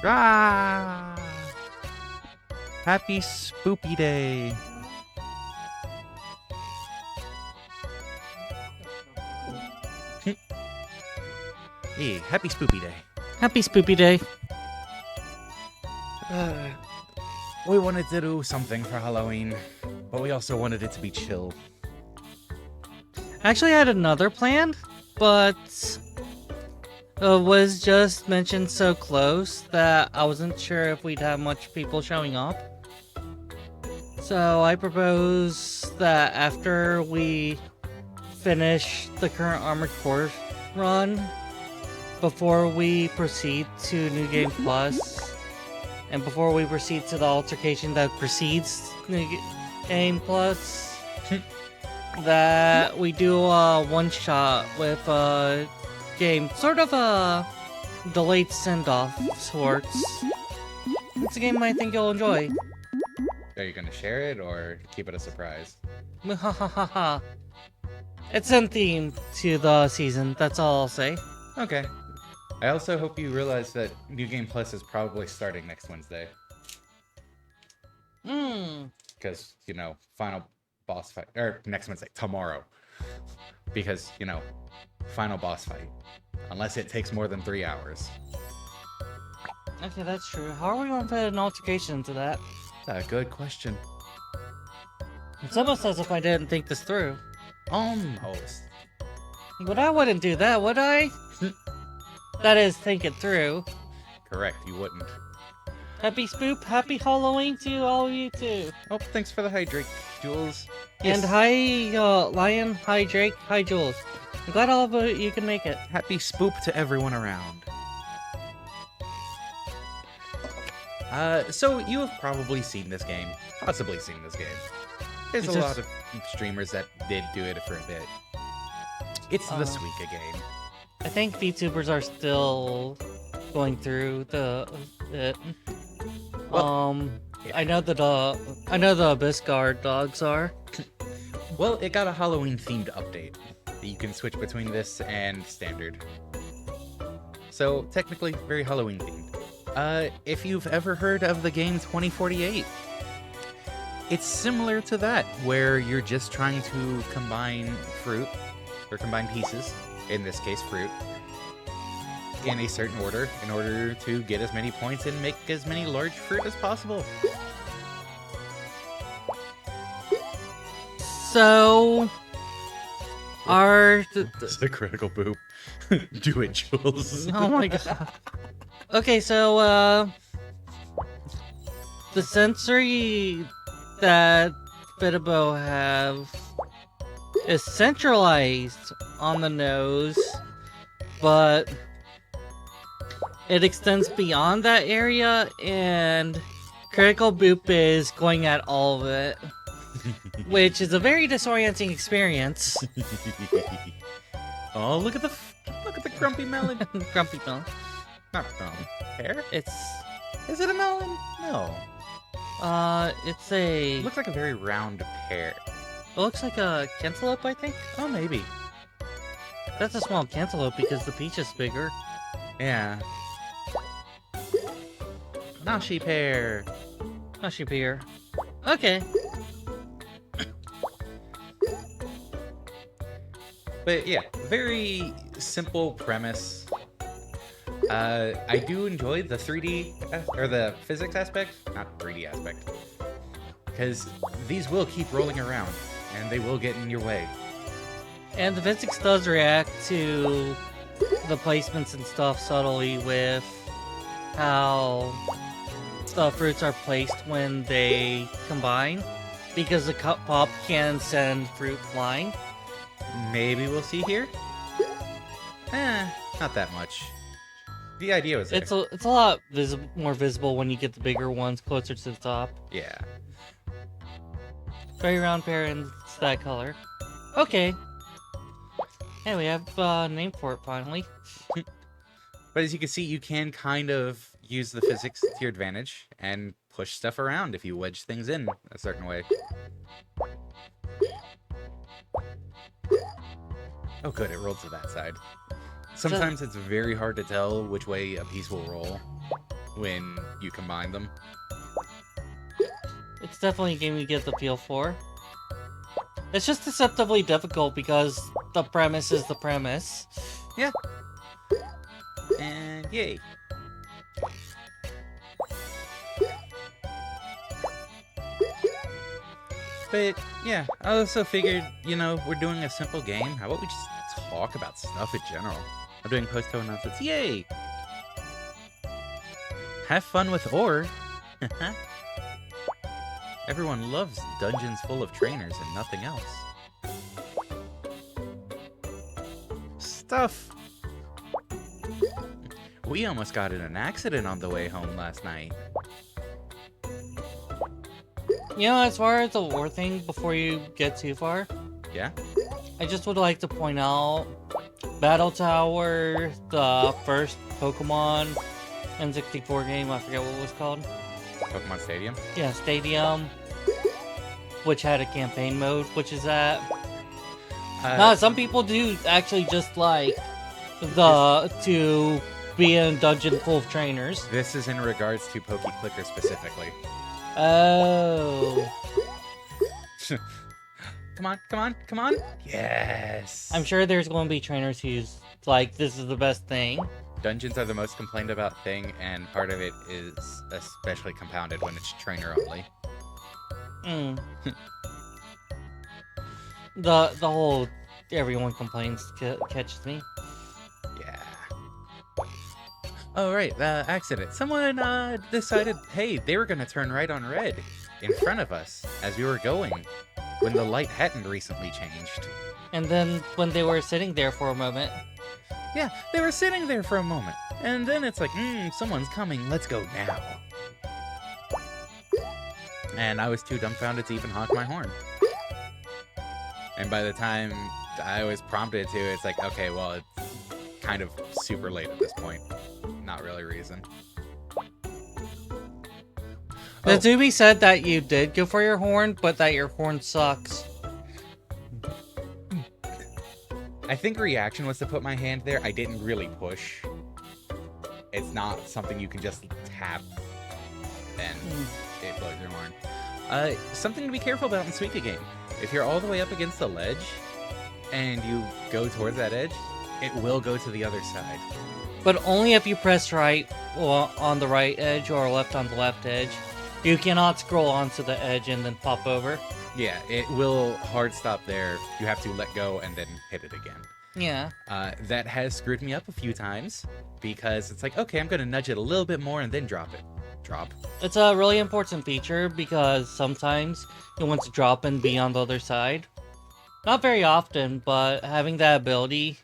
Ah! Happy Spoopy Day! Hey, happy Spoopy Day. Happy Spoopy Day. We wanted to do something for Halloween, but we also wanted it to be chill. Actually, I had another plan, but was just mentioned so close that I wasn't sure if we'd have much people showing up. So I propose that after we finish the current Armored Core run, before we proceed to New Game Plus, and before we proceed to the altercation that precedes New Game Plus, that we do a one-shot with a game, sort of a delayed send-off sorts. It's a game I think you'll enjoy. Are you gonna share it or keep it a surprise? Muhahaha. It's in theme to the season, that's all I'll say. Okay. I also hope you realize that New Game Plus is probably starting next Wednesday. Because, you know, final boss fight, or next Wednesday, tomorrow. Because, you know, final boss fight. Unless it takes more than 3 hours. Okay, that's true. How are we gonna fit an altercation into that? That's a good question. It's almost as if I didn't think this through. Almost. But I wouldn't do that, would I? That is, think it through. Correct, you wouldn't. Happy Spoop, happy Halloween to all of you too. Oh, thanks for the hydrate, Jules. And hi, Lion, hi Drake, hi Jules. I'm glad all of you can make it. Happy Spoop to everyone around. So you have probably seen this game. Possibly seen this game. There's a lot of streamers that did do it for a bit. It's the Suika game. I think VTubers are still going through it. Well, yeah. I know the Abyss Guard dogs are. Well, it got a Halloween themed update. You can switch between this and standard. So technically very Halloween themed. If you've ever heard of the game 2048, it's similar to that, where you're just trying to combine fruit, or combine pieces, in this case fruit, in a certain order in order to get as many points and make as many large fruit as possible. So, Are It's the critical boop. Do it, Jules. oh my god. Okay, so the sensory that Fitabo have is centralized on the nose, but it extends beyond that area, and Critical Boop is going at all of it, which is a very disorienting experience. Oh, look at the grumpy melon. Grumpy melon. Not a melon. Pear? Is it a melon? No. It's a. It looks like a very round pear. It looks like a cantaloupe, I think. Oh, maybe. That's a small cantaloupe because the peach is bigger. Yeah. Nashi pear. Nashi pear. Okay. But yeah, very simple premise. I do enjoy the 3D or the physics aspect, not 3D aspect, because these will keep rolling around and they will get in your way. And the physics does react to the placements and stuff subtly with how the fruits are placed when they combine, because the cup pop can send fruit flying. Maybe we'll see here. Not that much. The idea was there. It's a lot more visible when you get the bigger ones closer to the top. Yeah. Very round pear and it's that color. Okay. Hey, we have a name for it finally. But as you can see, you can kind of use the physics to your advantage and push stuff around if you wedge things in a certain way. Oh good, it rolled to that side. Sometimes it's very hard to tell which way a piece will roll when you combine them. It's definitely a game you get the feel for. It's just deceptively difficult because the premise is the premise. Yeah. And yay. But yeah, I also figured, you know, we're doing a simple game. How about we just talk about stuff in general? I'm doing post-to announcements. Yay! Have fun with ore. Everyone loves dungeons full of trainers and nothing else. Stuff. We almost got in an accident on the way home last night. You know, as far as the war thing, before you get too far, Yeah? I just would like to point out Battle Tower, the first Pokemon N64 game, I forget what it was called. Pokemon Stadium? Yeah, Stadium, which had a campaign mode, which is that. No, some people do actually just like to be in a dungeon full of trainers. This is in regards to Poke Clicker specifically. Oh. Come on, come on, come on. Yes. I'm sure there's going to be trainers who's like, this is the best thing. Dungeons are the most complained about thing, and part of it is especially compounded when it's trainer only. Mm. The whole everyone complains catches me. Yeah. Oh, right, accident. Someone decided, hey, they were gonna turn right on red in front of us as we were going when the light hadn't recently changed. And then when they were sitting there for a moment. Yeah, they were sitting there for a moment. And then it's like, someone's coming, let's go now. And I was too dumbfounded to even honk my horn. And by the time I was prompted to, it's like, okay, well, it's kind of super late at this point. Not really a reason. Nazumi said that you did go for your horn, but that your horn sucks. I think reaction was to put my hand there. I didn't really push. It's not something you can just tap and it blows your horn. Something to be careful about in Suika game. If you're all the way up against the ledge and you go towards that edge, it will go to the other side. But only if you press right on the right edge or left on the left edge. You cannot scroll onto the edge and then pop over. Yeah, it will hard stop there. You have to let go and then hit it again. Yeah. That has screwed me up a few times because it's like, okay, I'm going to nudge it a little bit more and then drop it. Drop. It's a really important feature because sometimes you want to drop and be on the other side. Not very often, but having that ability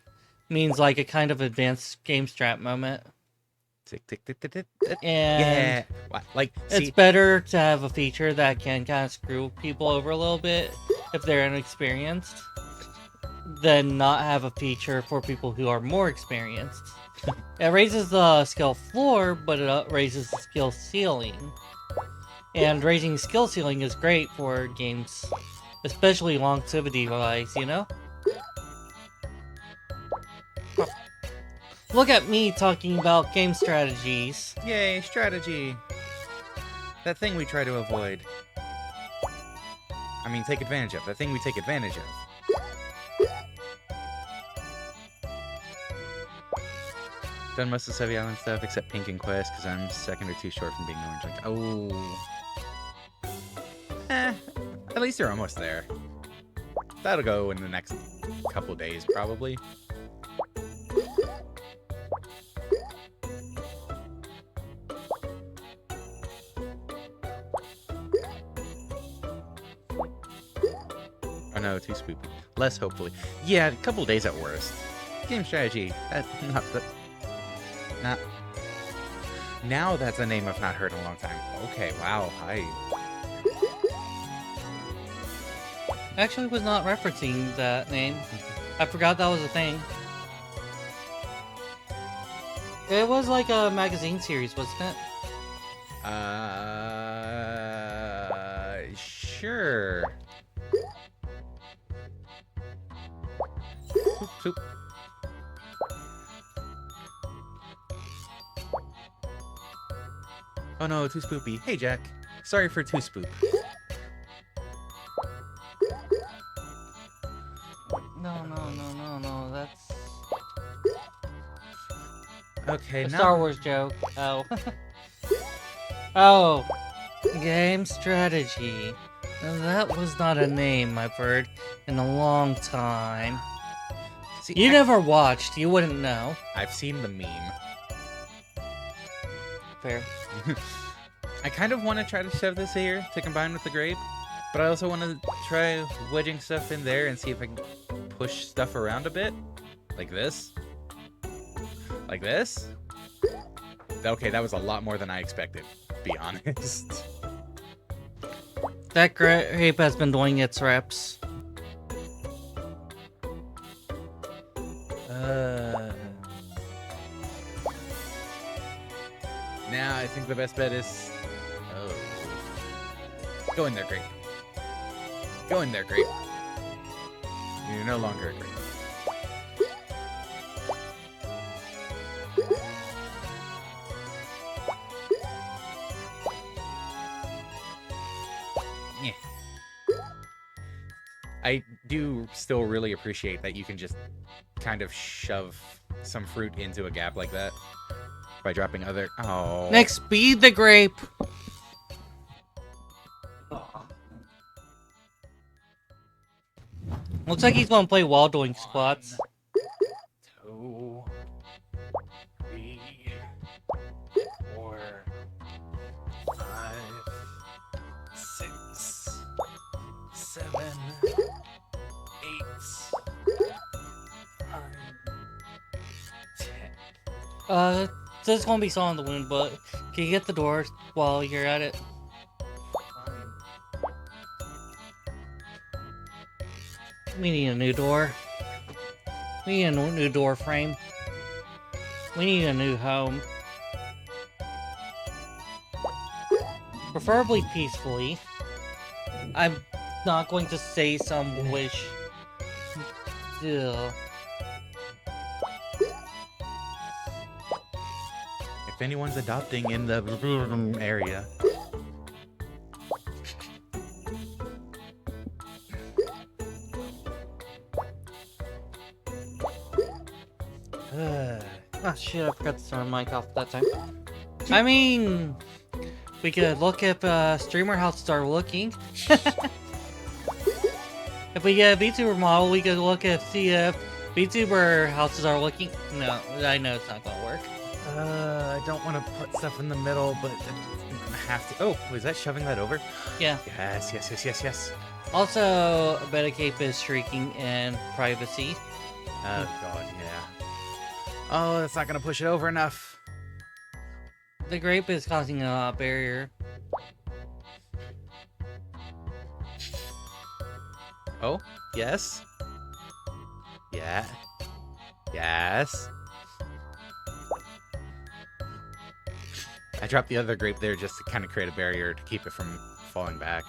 means like a kind of advanced game strat moment. Tick, tick, tick, tick, tick. And yeah. Like, it's better to have a feature that can kind of screw people over a little bit if they're inexperienced than not have a feature for people who are more experienced. It raises the skill floor, but it raises the skill ceiling. And raising skill ceiling is great for games, especially longevity-wise, you know? Look at me talking about game strategies. Yay, strategy. That thing we try to avoid. I mean, take advantage of. That thing we take advantage of. Done most of the Sevi Island stuff except Pink and Quest because I'm second or too short from being orange. Like, oh. At least they're almost there. That'll go in the next couple days, probably. Oh no, too spoopy. Less, hopefully. Yeah, a couple days at worst. Game strategy. Not the... Not... Now that's a name I've not heard in a long time. Okay, wow, hi. Actually was not referencing that name. I forgot that was a thing. It was like a magazine series, wasn't it? Sure. Soup, soup. Oh no, too spoopy. Hey Jack. Sorry for too spoop. No, that's Okay, a now... Star Wars joke. Oh. Oh. Game strategy. That was not a name I've heard in a long time. See, You never watched, you wouldn't know. I've seen the meme. Fair. I kind of want to try to shove this here to combine with the grape, but I also want to try wedging stuff in there and see if I can push stuff around a bit. Like this. Like this. Okay, that was a lot more than I expected, to be honest. That grape has been doing its reps. Now I think the best bet is... Oh. Go in there, grape. Go in there, grape. You're no longer a grape. Yeah. I do still really appreciate that you can just kind of shove some fruit into a gap like that by dropping other... Oh. Next, speed the grape. Looks like he's gonna play while doing squats. 2, 3, 4, 5, 6, 7, 8, 9, 10. This is gonna be saw in the wound, but can you get the door while you're at it? We need a new door. We need a new door frame. We need a new home. Preferably peacefully. I'm not going to say some wish. Ugh. If anyone's adopting in the area. Ah, shit, I forgot to turn my mic off that time. I mean, We could look if streamer houses are looking. If we get a VTuber model, we could look at see if VTuber houses are looking. No, I know it's not gonna work. I don't want to put stuff in the middle, but I'm gonna have to. Oh, was that shoving that over? Yeah. Yes. Also, Beta Cape is shrieking in privacy. Oh god, yeah. Oh, that's not gonna push it over enough. The grape is causing a barrier. Oh, yes. Yeah. Yes. I dropped the other grape there just to kind of create a barrier to keep it from falling back.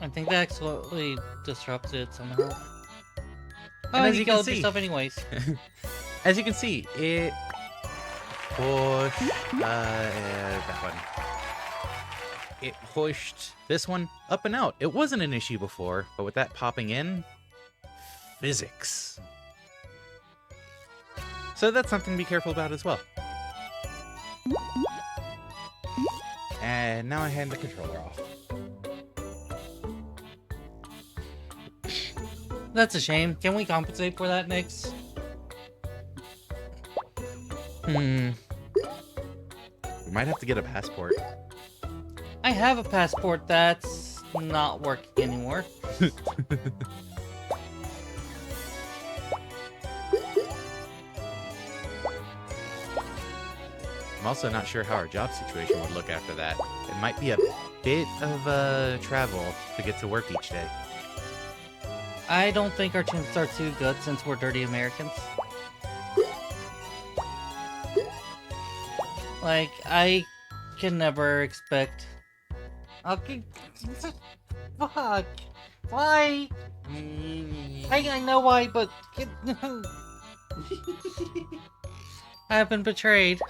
I think that absolutely disrupted it somehow. Oh, And as you you can killed see- yourself anyways. As you can see, it pushed that one. It pushed this one up and out. It wasn't an issue before, but with that popping in, physics. So that's something to be careful about as well. And now I hand the controller off. That's a shame. Can we compensate for that, Nix? We might have to get a passport. I have a passport that's not working anymore. I'm also not sure how our job situation would look after that. It might be a bit of travel to get to work each day. I don't think our chances are too good since we're dirty Americans. Like, I can never expect... Okay... Fuck! Why? I know why, but... I have been betrayed.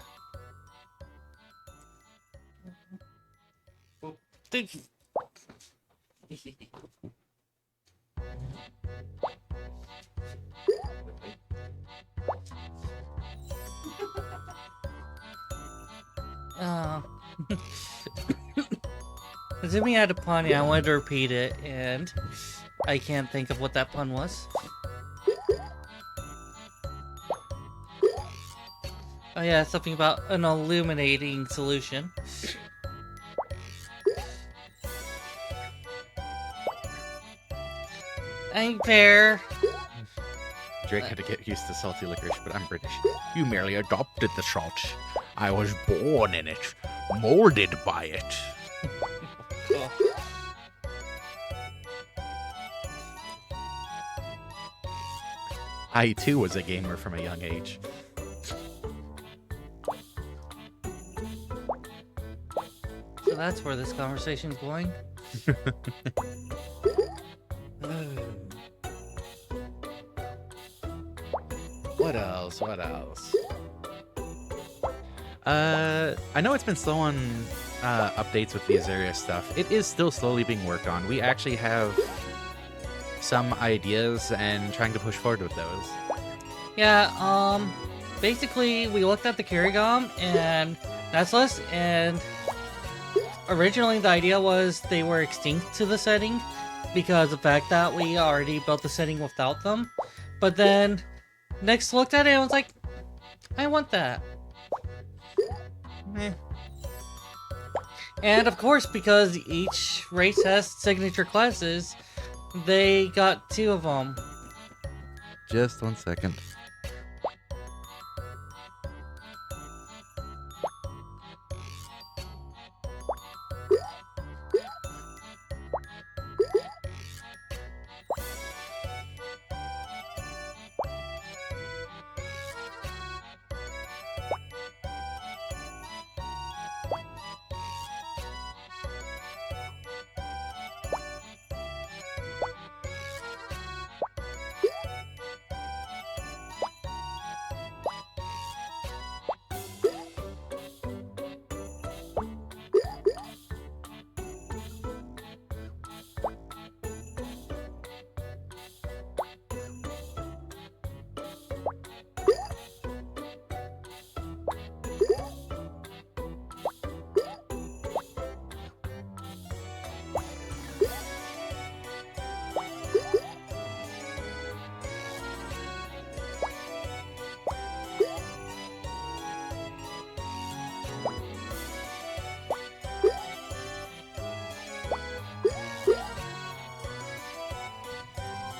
Assuming I had a pun, I wanted to repeat it, and I can't think of what that pun was. Oh yeah, something about an illuminating solution. Ain't fair. Drake had to get used to salty licorice, but I'm British. You merely adopted the salt. I was born in it, molded by it. I too was a gamer from a young age. So that's where this conversation's going. What else? I know it's been slow on updates with the Azaria stuff. It is still slowly being worked on. We actually have some ideas and trying to push forward with those. Yeah, basically we looked at the Kirigam and Nestless, and originally the idea was they were extinct to the setting because of the fact that we already built the setting without them. But then Next looked at it and was like, I want that. Meh. And of course, because each race has signature classes, they got 2 of them. Just 1 second.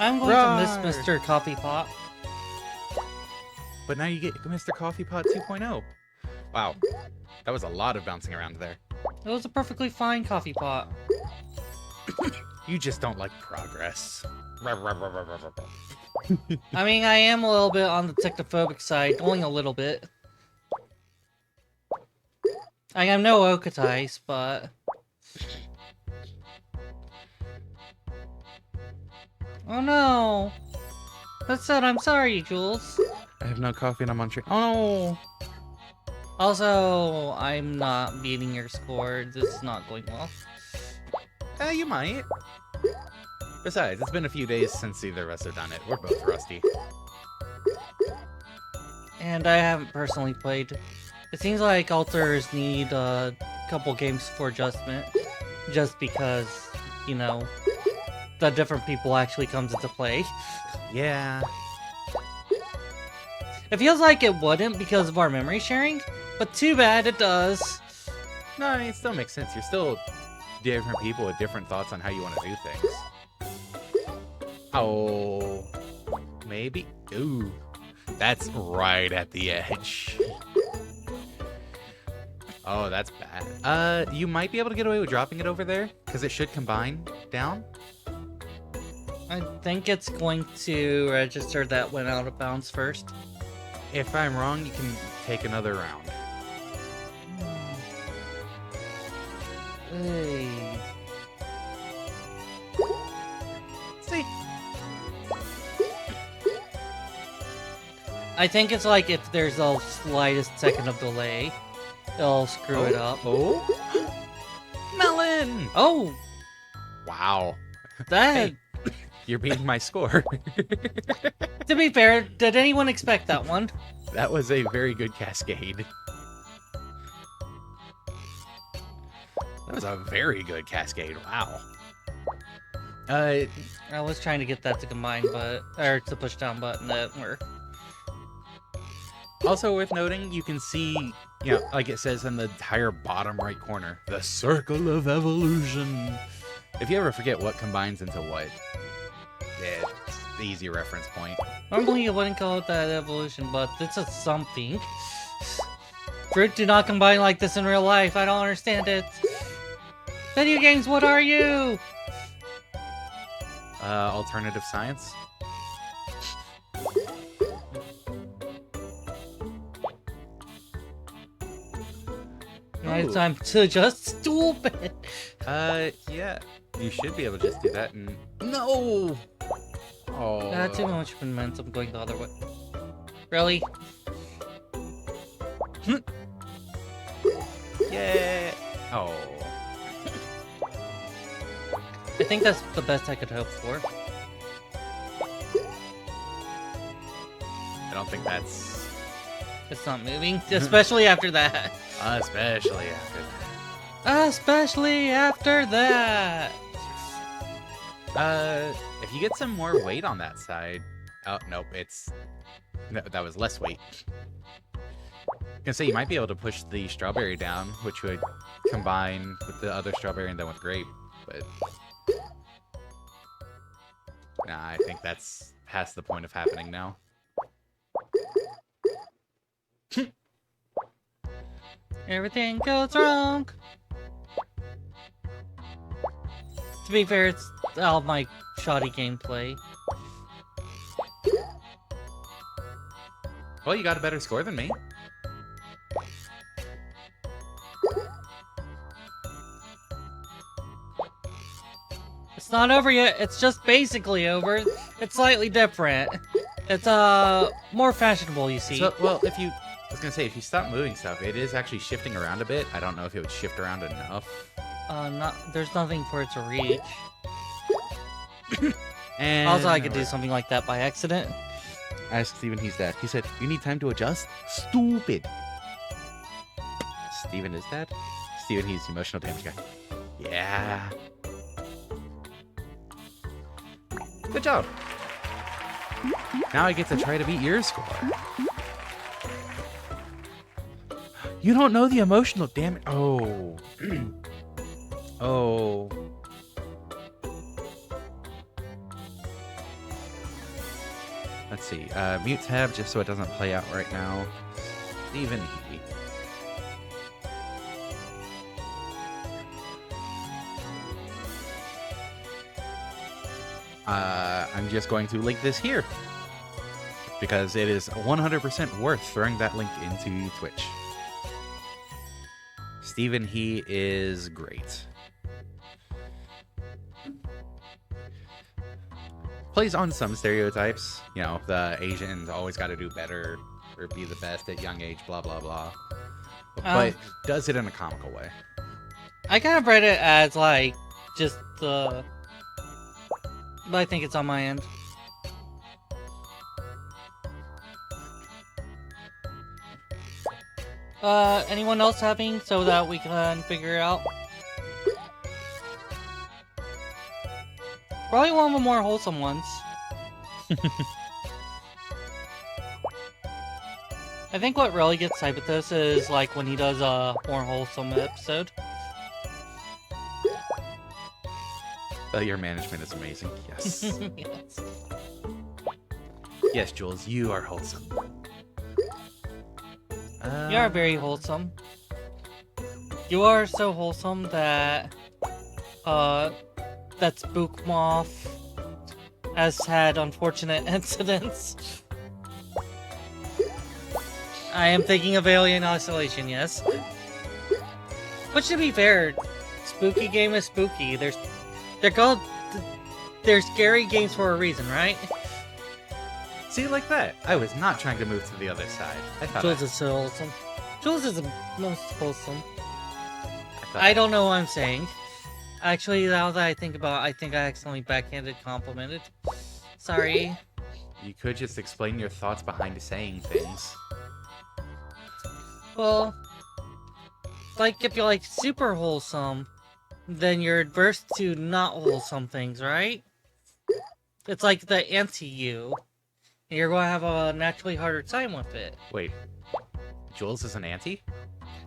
I'm going to miss Mr. Coffee Pot. But now you get Mr. Coffee Pot 2.0. Wow. That was a lot of bouncing around there. It was a perfectly fine coffee pot. You just don't like progress. I mean, I am a little bit on the technophobic side, only a little bit. I am no Okatais, but... Oh no! That said, I'm sorry, Jules. I have no coffee and I'm on train. Oh no! Also, I'm not beating your score. This is not going well. You might. Besides, it's been a few days since either of us have done it. We're both rusty. And I haven't personally played. It seems like alters need a couple games for adjustment. Just because, you know, the different people actually comes into play. Yeah. It feels like it wouldn't because of our memory sharing, but too bad it does. No, I mean, it still makes sense. You're still different people with different thoughts on how you want to do things. Oh, maybe. Ooh, that's right at the edge. Oh, that's bad. You might be able to get away with dropping it over there, because it should combine down. I think it's going to register that went out of bounds first. If I'm wrong, you can take another round. Hey. See? I think it's like if there's the slightest second of delay, it'll screw it up. Oh? Melon! Oh! Wow. That... Hey, you're beating my score. To be fair, did anyone expect that one? That was a very good cascade. That was a very good cascade. Wow. I was trying to get that to combine, or to push down button that worked. Also worth noting, you can see, you know, like it says in the higher bottom right corner, the circle of evolution. If you ever forget what combines into what, it's the easy reference point. Normally you wouldn't call it that evolution, but it's a something. Fruit do not combine like this in real life. I don't understand it. Video games, what are you? Alternative science? It's time to just stupid. Yeah. You should be able to just do that and... No! Oh. Too much momentum going the other way. Really? Yeah. Oh. I think that's the best I could hope for. I don't think that's... It's not moving, especially after that. Especially after that. Especially after that. If you get some more weight on that side... Oh, nope, no, that was less weight. I was gonna say, you might be able to push the strawberry down, which would combine with the other strawberry and then with grape, but... Nah, I think that's past the point of happening now. Everything goes wrong. To be fair, it's all my shoddy gameplay. Well, you got a better score than me. It's not over yet. It's just basically over. It's slightly different. It's more fashionable, you see. So, well, if you... I was gonna say, if you stop moving stuff, it is actually shifting around a bit. I don't know if it would shift around enough. There's nothing for it to reach. And Also, I could do something like that by accident. Ask Steven, he's that. He said, you need time to adjust? Stupid. Steven is that? Steven, he's the emotional damage guy. Yeah. Good job. Now I get to try to beat your score. You don't know the emotional damage. Oh. Oh. Let's see. Mute tab just so it doesn't play out right now. Even he. I'm just going to link this here because it is 100% worth throwing that link into Twitch. Stephen He is great. Plays on some stereotypes. You know, the Asians always got to do better or be the best at young age, blah, blah, blah. But does it in a comical way. I kind of read it as, like, just the... But I think it's on my end. Anyone else having so that we can figure it out? Probably one of the more wholesome ones. I think what really gets hype with this is like when he does a more wholesome episode. Your management is amazing. Yes. Yes. Yes, Jules, you are wholesome. You are very wholesome. You are so wholesome that that Spook Moth has had unfortunate incidents. I am thinking of Alien Isolation, yes. But to be fair, spooky game is spooky. They're scary games for a reason, right? See, like that. I was not trying to move to the other side. I thought Jules is so wholesome. Jules is the most wholesome. I don't know what I'm saying. Actually, now that I think about it, I think I accidentally backhanded complimented. Sorry. You could just explain your thoughts behind saying things. Well, like if you're like super wholesome, then you're adverse to not wholesome things, right? It's like the anti-you. And you're going to have a naturally harder time with it. Wait, Jules is an anti?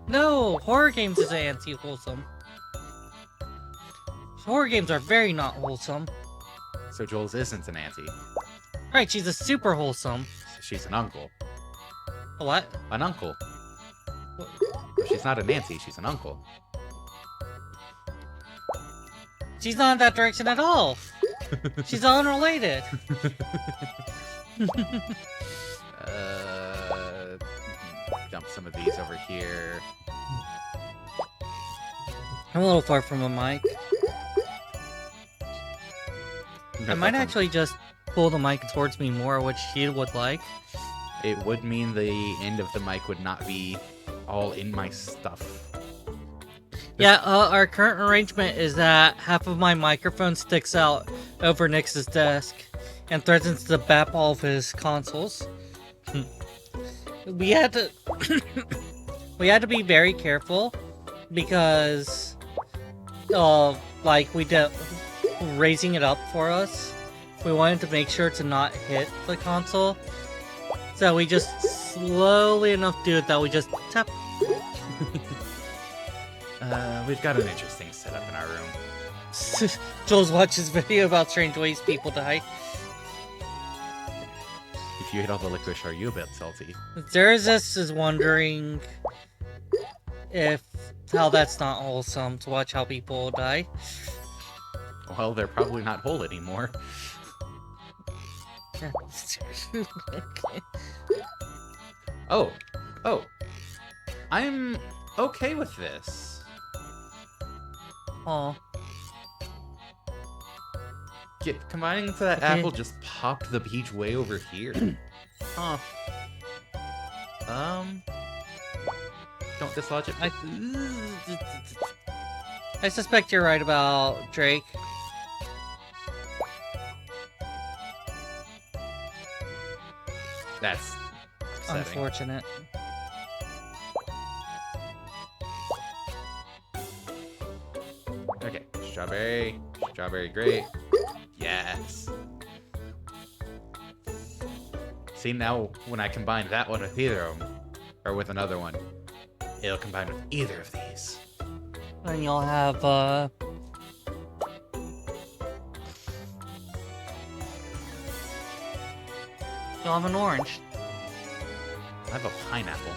No, horror games is anti-wholesome. Horror games are very not wholesome. So Jules isn't an anti. Right, she's a super wholesome. She's an uncle. A what? An uncle. What? She's not an auntie, she's an uncle. She's not in that direction at all. She's unrelated. Dump some of these over here. I'm a little far from the mic. I might actually just pull the mic towards me more, which he would like. It would mean the end of the mic would not be all in my stuff. Yeah, our current arrangement is that half of my microphone sticks out over Nix's desk and threatens to bap all of his consoles. We had to we had to be very careful because like we did raising it up for us. We wanted to make sure to not hit the console. So we just slowly enough do it that we just tap. We've got an interesting setup in our room. Jules watches video about strange ways people die. If you ate all the licorice, are you a bit salty? Zerezus is wondering how that's not wholesome to watch how people die. Well, they're probably not whole anymore. Okay. Oh. I'm okay with this. Oh. Combining to that Okay. apple just popped the peach way over here. Huh. Don't dislodge it. I suspect you're right about Drake. That's upsetting. Unfortunate. Okay, strawberry. Strawberry, great. Yes. See, now when I combine that one with either of them, or with another one, it'll combine with either of these. And you'll have, You'll have an orange. I have a pineapple.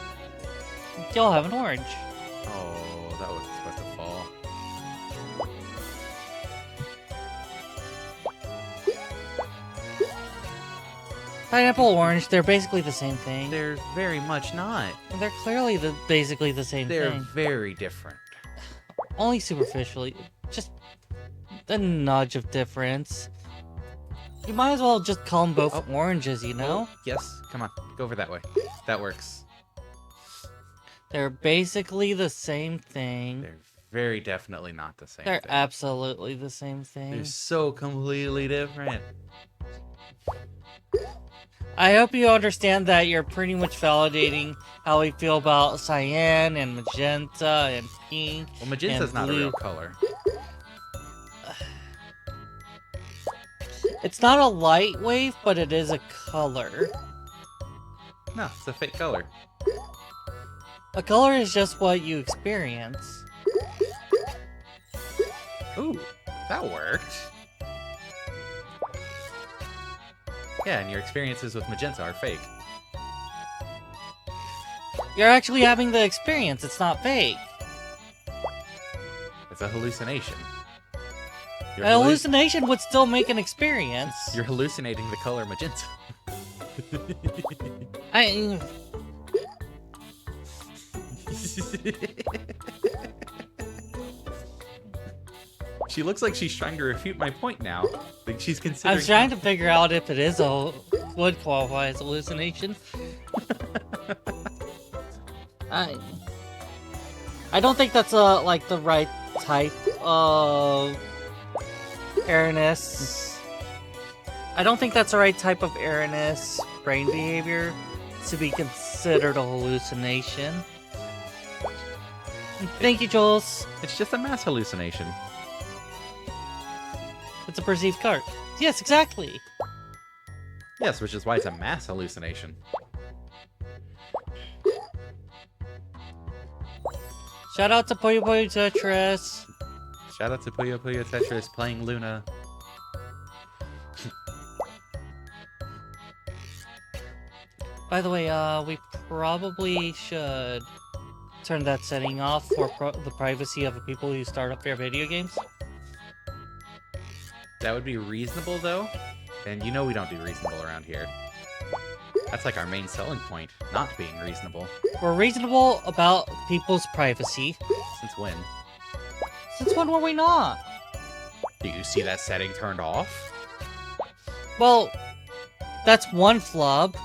You'll have an orange. Oh, that was supposed to fall. Pineapple, orange, they're basically the same thing. They're very much not. They're clearly basically the same They're thing. very different. Only superficially. Just a nudge of difference. You might as well just call them both oranges, you know? Yes, come on, go over that way. That works. They're basically the same thing. They're very definitely not the same They're thing. absolutely the same thing. They're so completely different. I hope you understand that you're pretty much validating how we feel about cyan and magenta and pink. Well, magenta's and not a blue. real color. It's not a light wave, but it is a color. No, it's a fake color. A color is just what you experience. Ooh, that worked. Yeah, and your experiences with magenta are fake. You're actually having the experience, it's not fake. It's a hallucination. You're A hallucination would still make an experience. You're hallucinating the color magenta. I... She looks like she's trying to refute my point now. Like she's I considering. was trying to figure out if it is would qualify as hallucination. I don't think that's like the right type of airness. I don't think that's the right type of airness brain behavior to be considered a hallucination. Thank you, Jules. It's just a mass hallucination. It's a perceived color. Yes, exactly. Yes, which is why it's a mass hallucination. Shout out to Puyo Puyo Tetris. Shout out to Puyo Puyo Tetris playing Luna. By the way, we probably should turn that setting off for the privacy of the people who start up their video games. That would be reasonable, though. And you know we don't do reasonable around here. That's like our main selling point, not being reasonable. We're reasonable about people's privacy. Since when? Since when were we not? Do you see that setting turned off? Well, that's one flub.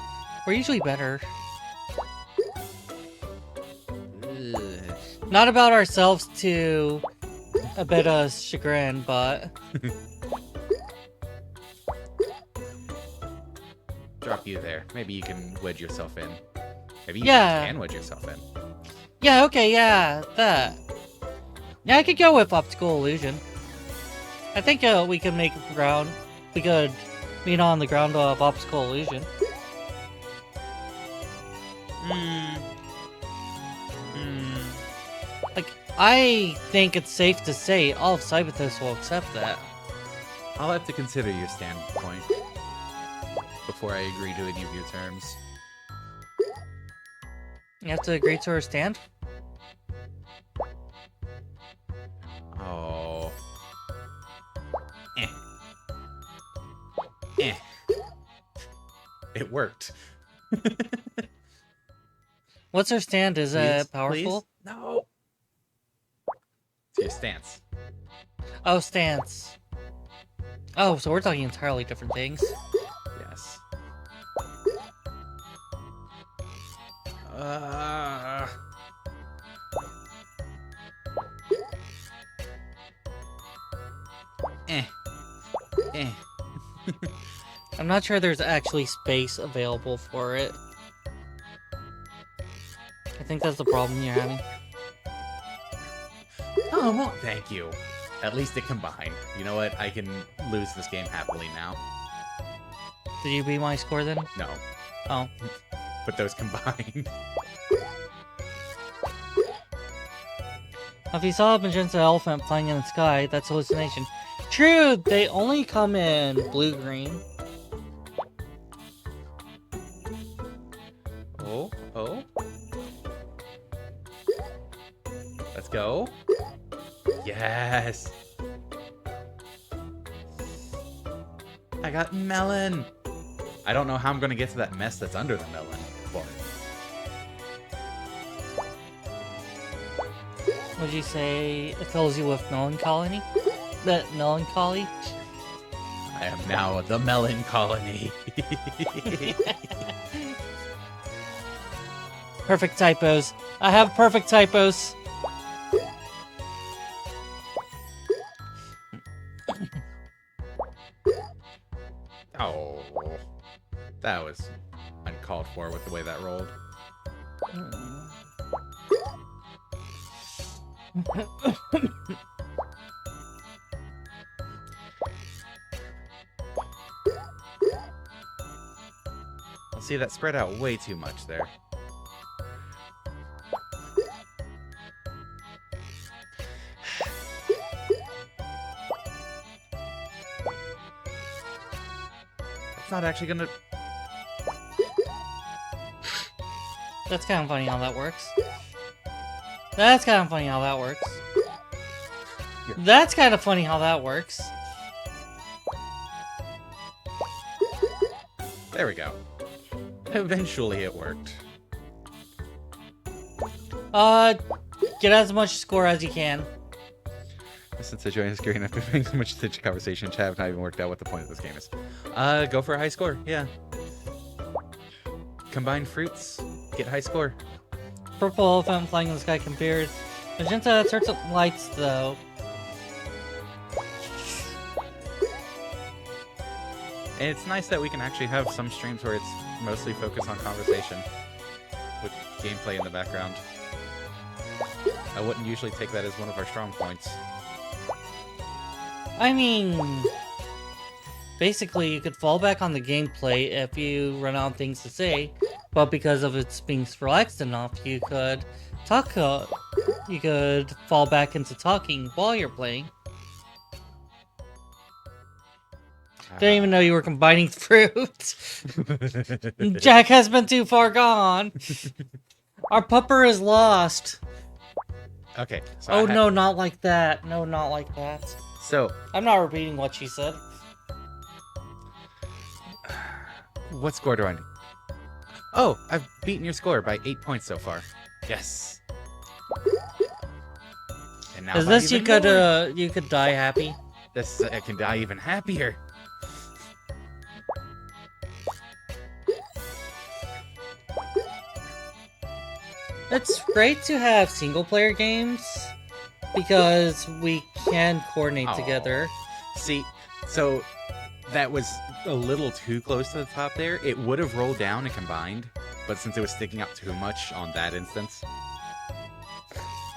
We're usually better. Ugh. Not about ourselves to a bit of chagrin, but... Drop you there. Maybe you can wedge yourself in. Maybe you Yeah. can wedge yourself in. Yeah, okay, yeah, that. Yeah, I could go with optical illusion. I think we could make ground. We could meet on the ground of optical illusion. Like, I think it's safe to say all of Cyberthus will accept that. I'll have to consider your standpoint before I agree to any of your terms. You have to agree to her stand? Oh. It worked. What's her stand? Is Please, it powerful? please? No. It's your stance. Oh, stance. Oh, so we're talking entirely different things. Yes. Eh. Eh. I'm not sure there's actually space available for it. I think that's the problem you're having. Oh, well, thank you. At least it combined. You know what? I can lose this game happily now. Did you beat my score then? No. Oh. But those combined. If you saw a magenta elephant flying in the sky, that's hallucination. True, they only come in blue-green. Yes. I got melon. I don't know how I'm going to get to that mess that's under the melon, but... Would you say it fills you with melancholy? Melancholy? I am now the melon colony. Perfect typos. I have perfect typos. Oh, that was uncalled for with the way that rolled. See, that spread out way too much there. It's not actually gonna... That's kind of funny how that works. That's kind of funny how that works. Here. That's kind of funny how that works. There we go. Eventually it worked. Get as much score as you can. Since I joined the screen, I've been paying so much attention to conversation and chat, I've not even worked out what the point of this game is. Go for a high score, yeah. Combine fruits, get high score. Purple elephant flying in the sky compared. Magenta sorts of lights, though. And it's nice that we can actually have some streams where it's mostly focused on conversation with gameplay in the background. I wouldn't usually take that as one of our strong points. I mean, basically, you could fall back on the gameplay if you run out of things to say, but because of its being relaxed enough, you could talk. You could fall back into talking while you're playing. Didn't even know you were combining fruit. Jack has been too far gone. Our pupper is lost. Okay. So Oh no, not like that. No, not like that. So, I'm not repeating what she said. what score do I need? Oh, I've beaten your score by 8 points so far. Yes. And now Is by this even you could die happy? This I can die even happier. It's great to have single-player games because we can coordinate Aw. together. See, so that was a little too close to the top there. It would have rolled down and combined, but since it was sticking out too much on that instance.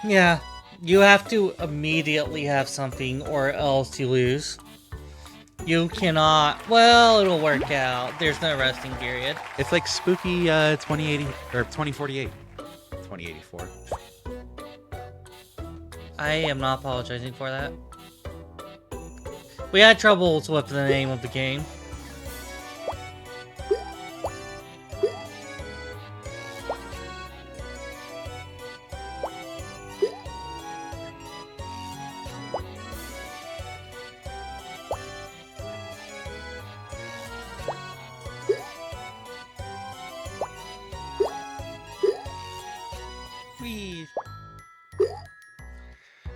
Yeah, you have to immediately have something or else you lose. You cannot... Well, it'll work out. There's no resting period. It's like spooky 2080 or 2048. 2084. I am not apologizing for that. We had troubles with the name of the game.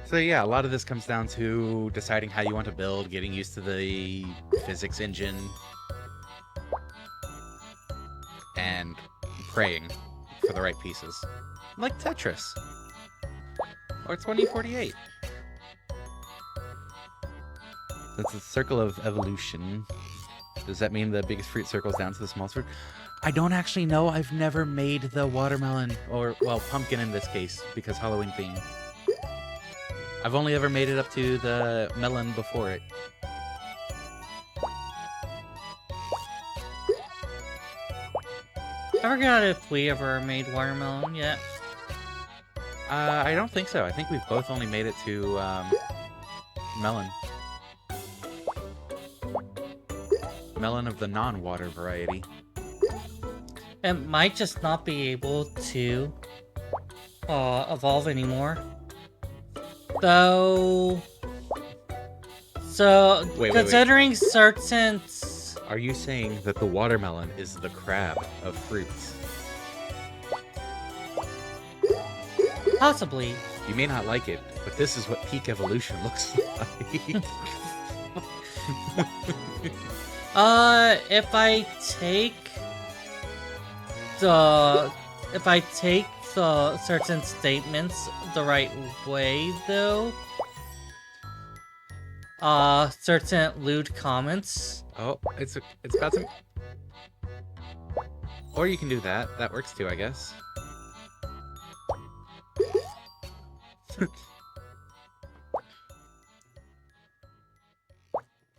So yeah, a lot of this comes down to deciding how you want to build, getting used to the physics engine, and praying for the right pieces. Like Tetris. Or 2048. That's the circle of evolution. Does that mean the biggest fruit circles down to the smallest fruit? I don't actually know. I've never made the watermelon, or, well, pumpkin in this case, because Halloween theme. I've only ever made it up to the melon before it. I forgot if we ever made watermelon yet. I don't think so. I think we've both only made it to melon. Melon of the non-water variety. It might just not be able to evolve anymore. Though, So, Wait. considering certain... Are you saying that the watermelon is the crab of fruits? Possibly. You may not like it, but this is what peak evolution looks like. If I take the certain statements the right way, though, certain lewd comments. Oh, it's got some. Or you can do that. That works too, I guess. I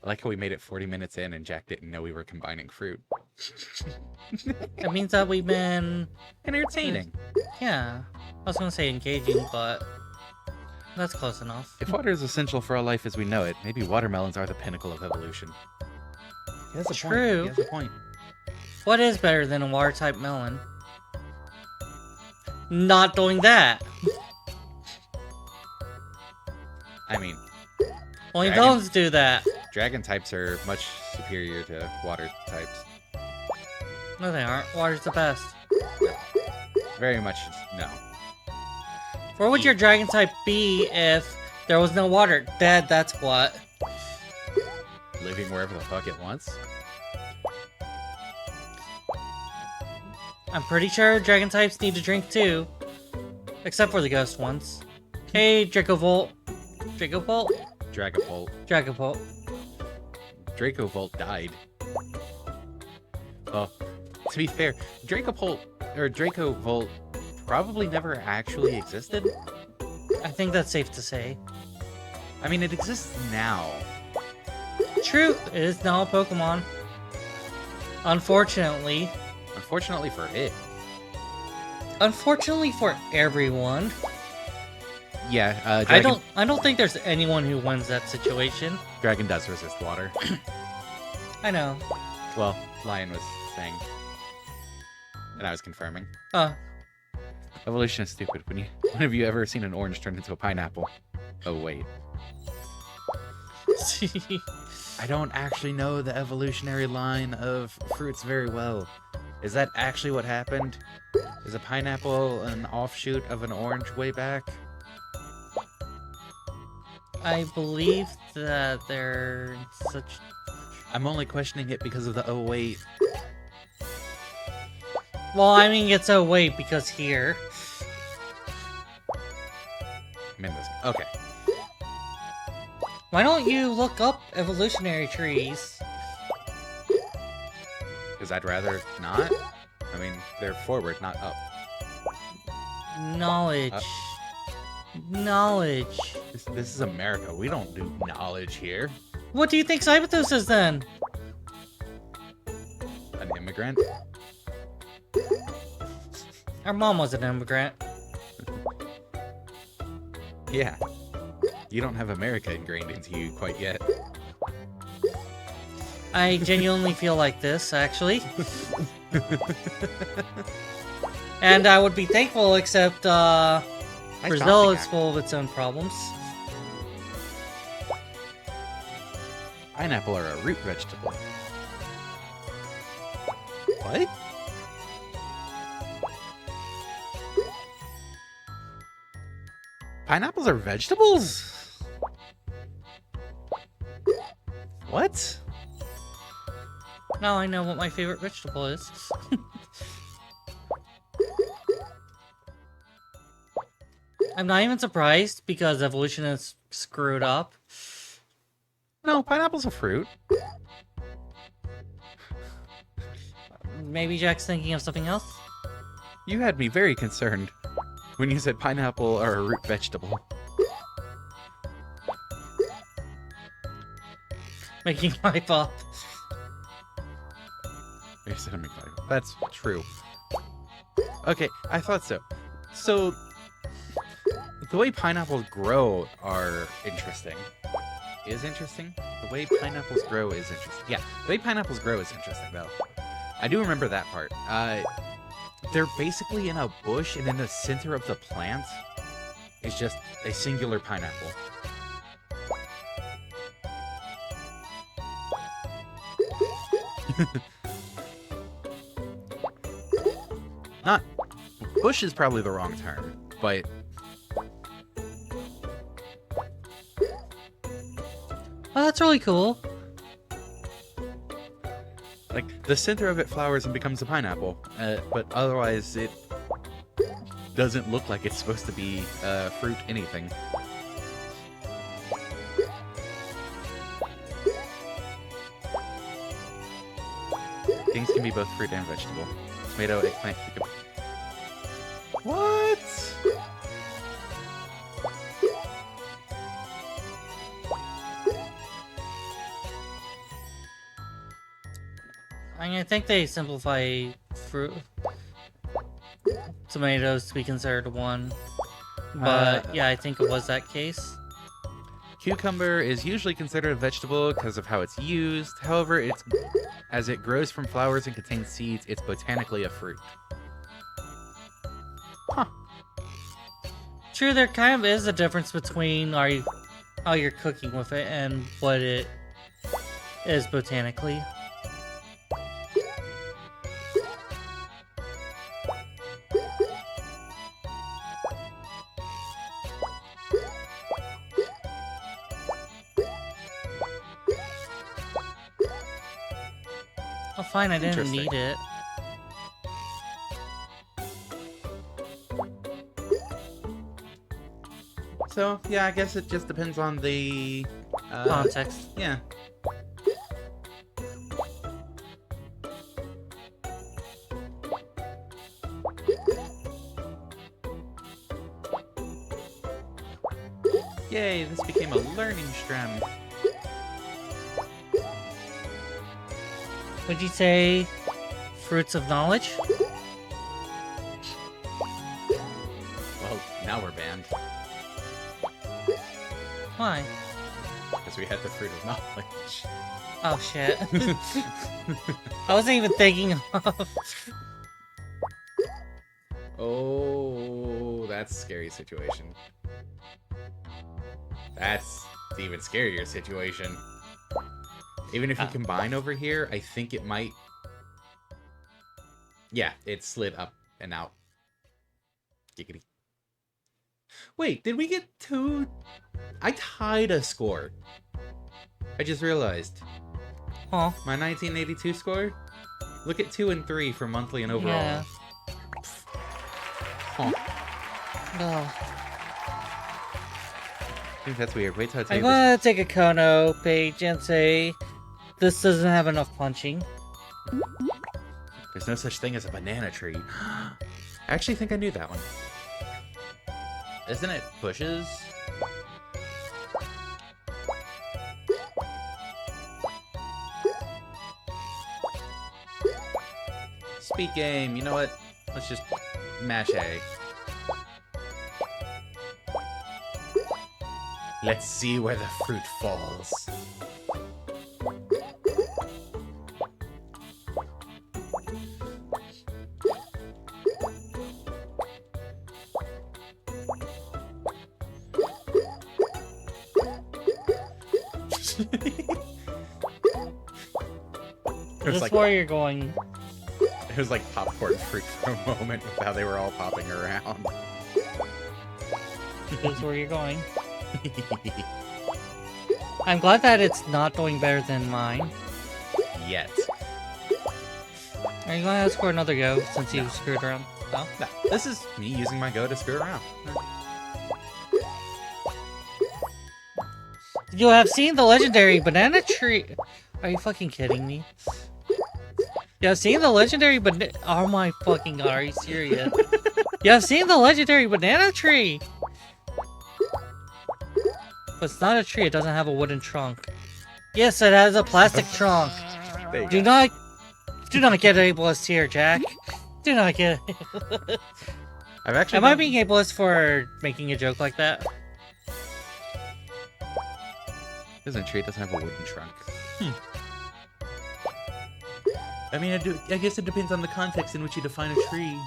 like how we made it 40 minutes in and Jack didn't know we were combining fruit. It means that we've been... Entertaining. Yeah. I was gonna say engaging, but... that's close enough. If water is essential for our life as we know it, maybe watermelons are the pinnacle of evolution. He has a True. point. He has a point. What is better than a water-type melon? Not doing that! I mean, Only Dragon. melons do that! dragon types are much superior to water types. No, they aren't. Water's the best. Very much no. Where would your dragon type be if there was no water? Dead, that's what. Living wherever the fuck it wants. I'm pretty sure dragon types need to drink too. Except for the ghost ones. Hey, Dracovolt. Dracovolt? Dragapult. Dracovolt. Dracovolt died. Well, to be fair, Dracovolt probably never actually existed. I think that's safe to say. I mean, it exists now. True, it is now a Pokemon. Unfortunately. Unfortunately for it. Unfortunately for everyone. Yeah, I don't think there's anyone who wins that situation. Dragon does resist water. I know. Well, Lion was saying. And I was confirming. Evolution is stupid. When have you ever seen an orange turn into a pineapple? Oh, wait. I don't actually know the evolutionary line of fruits very well. Is that actually what happened? Is a pineapple an offshoot of an orange way back? I believe that they're such... I'm only questioning it because of the oh wait. Well, I mean, it's a wait because here. Okay. Why don't you look up evolutionary trees? Because I'd rather not. I mean, they're forward, not up. Knowledge. Knowledge. This is America. We don't do knowledge here. What do you think Cyberthus is then? An immigrant? Our mom was an immigrant. Yeah. You don't have America ingrained into you quite yet. I genuinely feel like this, actually. And I would be thankful, except, Brazil is full of its own problems. Pineapple are a root vegetable. What? Pineapples are vegetables? What? Now I know what my favorite vegetable is. I'm not even surprised, because evolution is screwed up. No, pineapple's a fruit. Maybe Jack's thinking of something else? You had me very concerned when you said pineapple are a root vegetable. Making life up. You said I'm excited. That's true. Okay, I thought so. So, the way pineapples grow are interesting. Is interesting? The way pineapples grow is interesting. Yeah, the way pineapples grow is interesting, though. I do remember that part. They're basically in a bush, and in the center of the plant is just a singular pineapple. Not bush is probably the wrong term, but Oh, that's really cool. like the center of it flowers and becomes a pineapple, but otherwise it doesn't look like it's supposed to be fruit anything. Things can be both fruit and vegetable. Tomato, eggplant, cucumber. What? I mean, I think they simplify fruit tomatoes to be considered one, but yeah, I think it was that case. Cucumber is usually considered a vegetable because of how it's used. However, as it grows from flowers and contains seeds, it's botanically a fruit. Huh. True, there kind of is a difference between how you're cooking with it and what it is botanically. Oh, fine, I didn't need it. So, yeah, I guess it just depends on the Context. Yeah. Yay, this became a learning strand. Would you say fruits of knowledge? Well, now we're banned. Why? Because we had the fruit of knowledge. Oh shit. I wasn't even thinking of... Oh, that's a scary situation. That's the even scarier situation. Even if you combine over here, I think it might... Yeah, it slid up and out. Giggity. Wait, did we get 2? I tied a score. I just realized. Huh? My 1982 score? Look at 2 and 3 for monthly and overall. Yeah. Huh. Oh. I think that's weird. Wait till I tell I'm you this. gonna take a Kono page and say this doesn't have enough punching. There's no such thing as a banana tree. I actually think I knew that one. Isn't it bushes? Speed game. You know what? Let's just mash A. Let's see where the fruit falls. This is where you're going. It was like popcorn fruit for a moment with how they were all popping around. This is where you're going. I'm glad that it's not doing better than mine. Yet. Are you gonna score another go since you screwed around? Oh? No, this is me using my go to screw around. You have seen the legendary banana tree. Are you fucking kidding me? You have seen the legendary banana. Oh my fucking god, are you serious? You have seen the legendary banana tree! But it's not a tree, it doesn't have a wooden trunk. Yes, it has a plastic trunk. Do not get ableist here, Jack. Do not get I've actually Am I being ableist for making a joke like that? Doesn't tree doesn't have a wooden trunk. I mean, I guess it depends on the context in which you define a tree.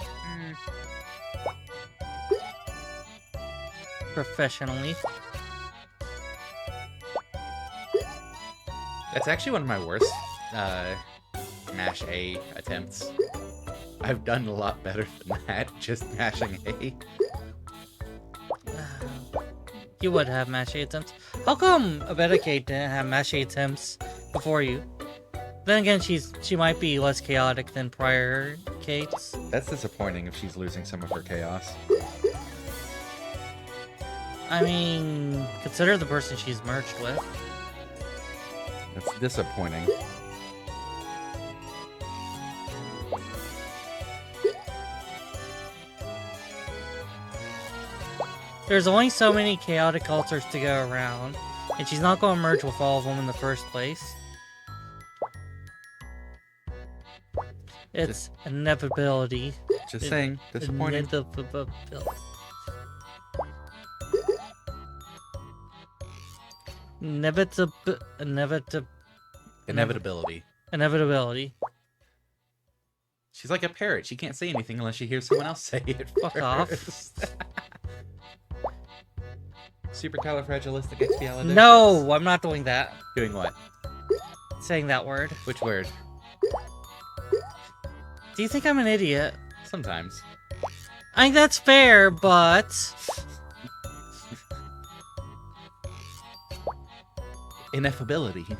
Professionally. That's actually one of my worst mash A attempts. I've done a lot better than that, just mashing A. You would have mash attempts. How come Abedicate didn't have mash attempts before you? Then again, she might be less chaotic than prior Kates. That's disappointing if she's losing some of her chaos. I mean, consider the person she's merged with. That's disappointing. There's only so many chaotic altars to go around, and she's not going to merge with all of them in the first place. It's inevitability. Just saying, disappointing. Inevitability. She's like a parrot. She can't say anything unless she hears someone else say it. Fuck off. Supercalifragilisticexpialidocious. No, I'm not doing that. Doing what? Saying that word. Which word? Do you think I'm an idiot? Sometimes. I think that's fair, but... Ineffability.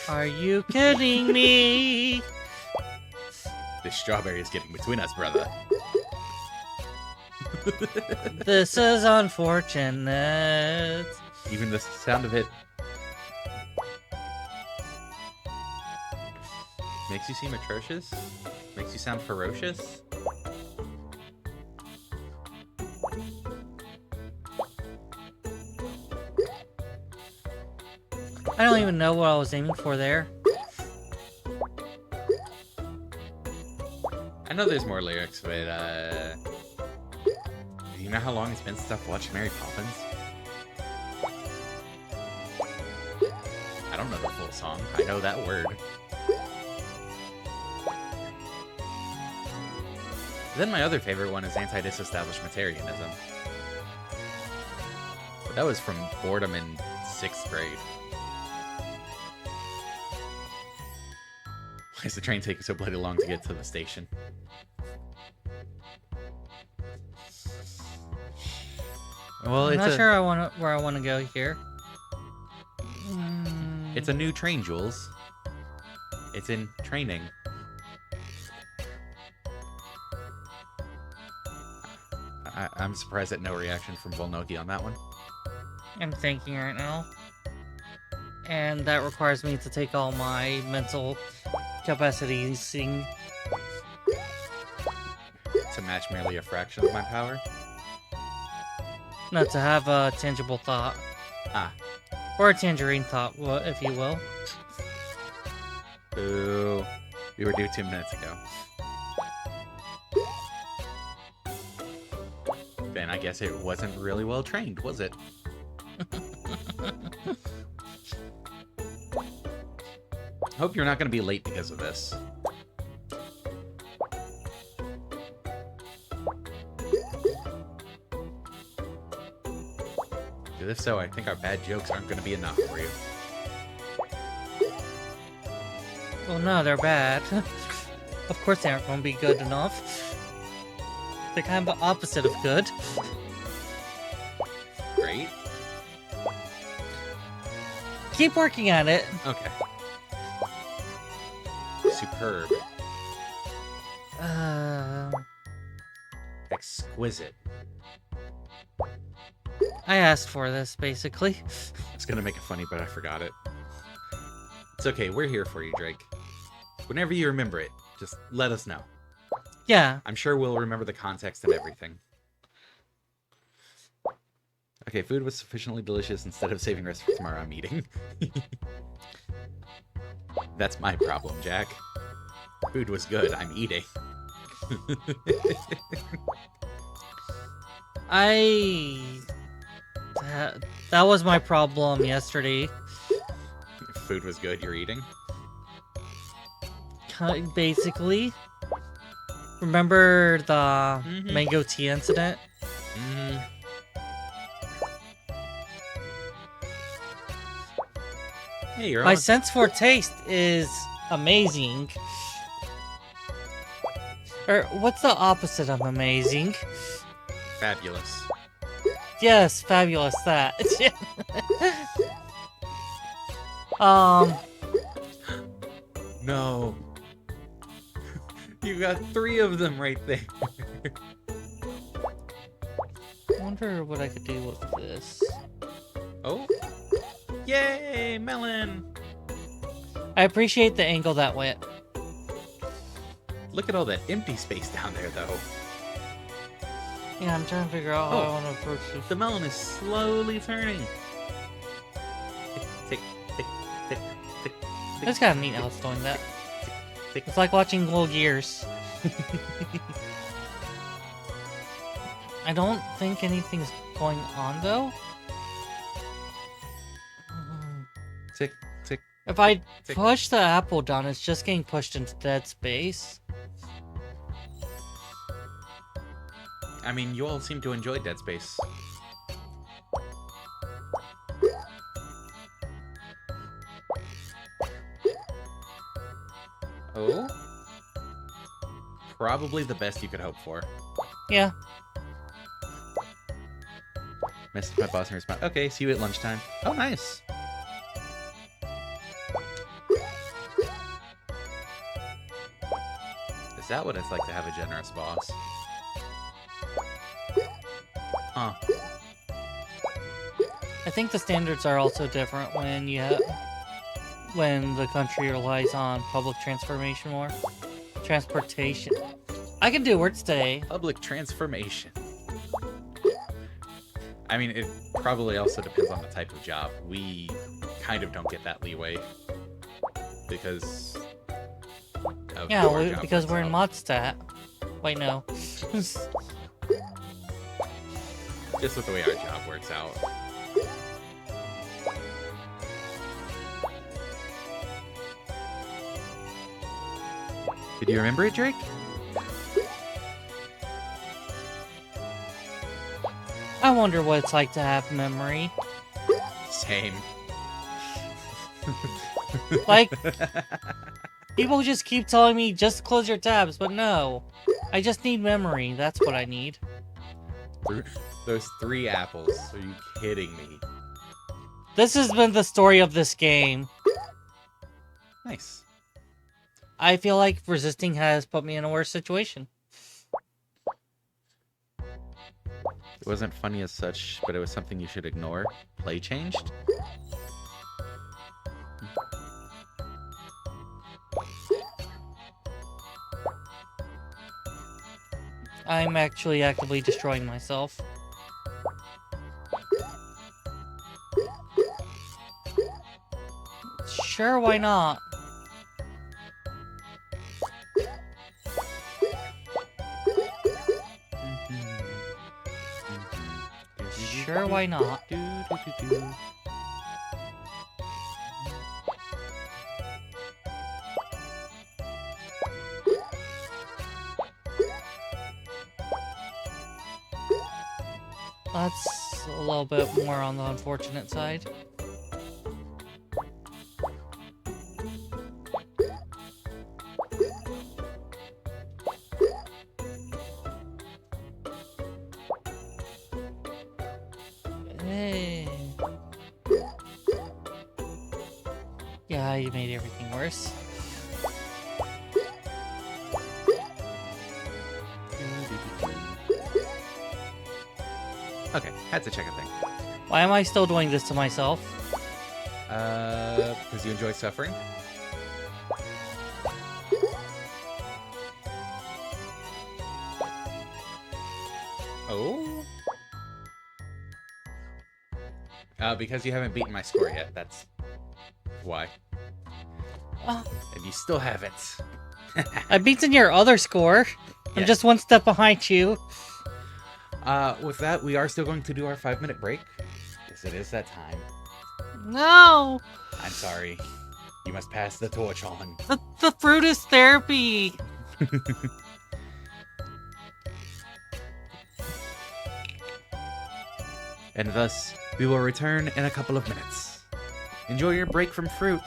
Are you kidding me? This strawberry is getting between us, brother. This is unfortunate. Even the sound of it makes you seem atrocious? Makes you sound ferocious? I don't even know what I was aiming for there. I know there's more lyrics, but, you know how long it's been since I've watched Mary Poppins? I don't know the full song. I know that word. Then my other favorite one is anti-disestablishmentarianism. That was from boredom in 6th grade. Why is the train taking so bloody long to get to the station? Well, I'm not sure where I want to go here. It's a new train, Jules. It's in training. I'm surprised at no reaction from Volnoki on that one. I'm thinking right now. And that requires me to take all my mental capacities to match merely a fraction of my power? Not to have a tangible thought. Ah. Or a tangerine thought, if you will. Boo. We were due 2 minutes ago. Then I guess it wasn't really well trained, was it? Hope you're not going to be late because of this. If so, I think our bad jokes aren't going to be enough for you. Well, no, they're bad. Of course they aren't going to be good enough. They're kind of the opposite of good. Great. Keep working at it. Okay. Superb. Exquisite. I asked for this, basically. I was gonna make it funny, but I forgot it. It's okay, we're here for you, Drake. Whenever you remember it, just let us know. Yeah. I'm sure we'll remember the context and everything. Okay, food was sufficiently delicious. Instead of saving rest for tomorrow, I'm eating. That's my problem, Jack. Food was good, I'm eating. That was my problem yesterday. Food was good, you're eating? Basically. Remember the mango tea incident? Hey, you're My on. sense for taste is amazing. Or what's the opposite of amazing? Fabulous. Yes, fabulous that. um, No. You got 3 of them right there. I wonder what I could do with this. Oh. Yay, melon. I appreciate the angle that went. Look at all that empty space down there, though. Yeah, I'm trying to figure out how I Oh. want to approach this. The melon is slowly turning. Tick, tick, tick, tick, tick. It's kind of neat how it's doing that. tick. It's like watching little gears. I don't think anything's going on, though. Tick, tick. If I tick. push the apple down, it's just getting pushed into dead space. I mean, you all seem to enjoy Dead Space. Oh? Probably the best you could hope for. Yeah. Missed my boss in response. Okay, see you at lunchtime. Oh, nice. Is that what it's like to have a generous boss? Huh. I think the standards are also different when when the country relies on public transportation more. Transportation. I can do words today. Public transformation. I mean, it probably also depends on the type of job. We kind of don't get that leeway. Because... of Yeah, how our job because works we're in out. Moddstat. Wait, no. Just with the way our job works out. Did you remember it, Drake? I wonder what it's like to have memory. Same. Like, people just keep telling me, just close your tabs, but no. I just need memory. That's what I need. Those 3 apples. Are you kidding me? This has been the story of this game. Nice. I feel like resisting has put me in a worse situation. It wasn't funny as such, but it was something you should ignore. Play changed? I'm actually actively destroying myself. Sure, why not? Sure, why not? That's a little bit more on the unfortunate side. Hey. Yeah, you made everything worse. Okay, had to check a thing. Why am I still doing this to myself? Because you enjoy suffering? Oh? Because you haven't beaten my score yet, that's why. Oh, And you still haven't. I've beaten your other score. I'm Yeah. just one step behind you. With that, we are still going to do our 5-minute break. Yes, it is that time. No! I'm sorry. You must pass the torch on. The fruit is therapy. And thus, we will return in a couple of minutes. Enjoy your break from fruit.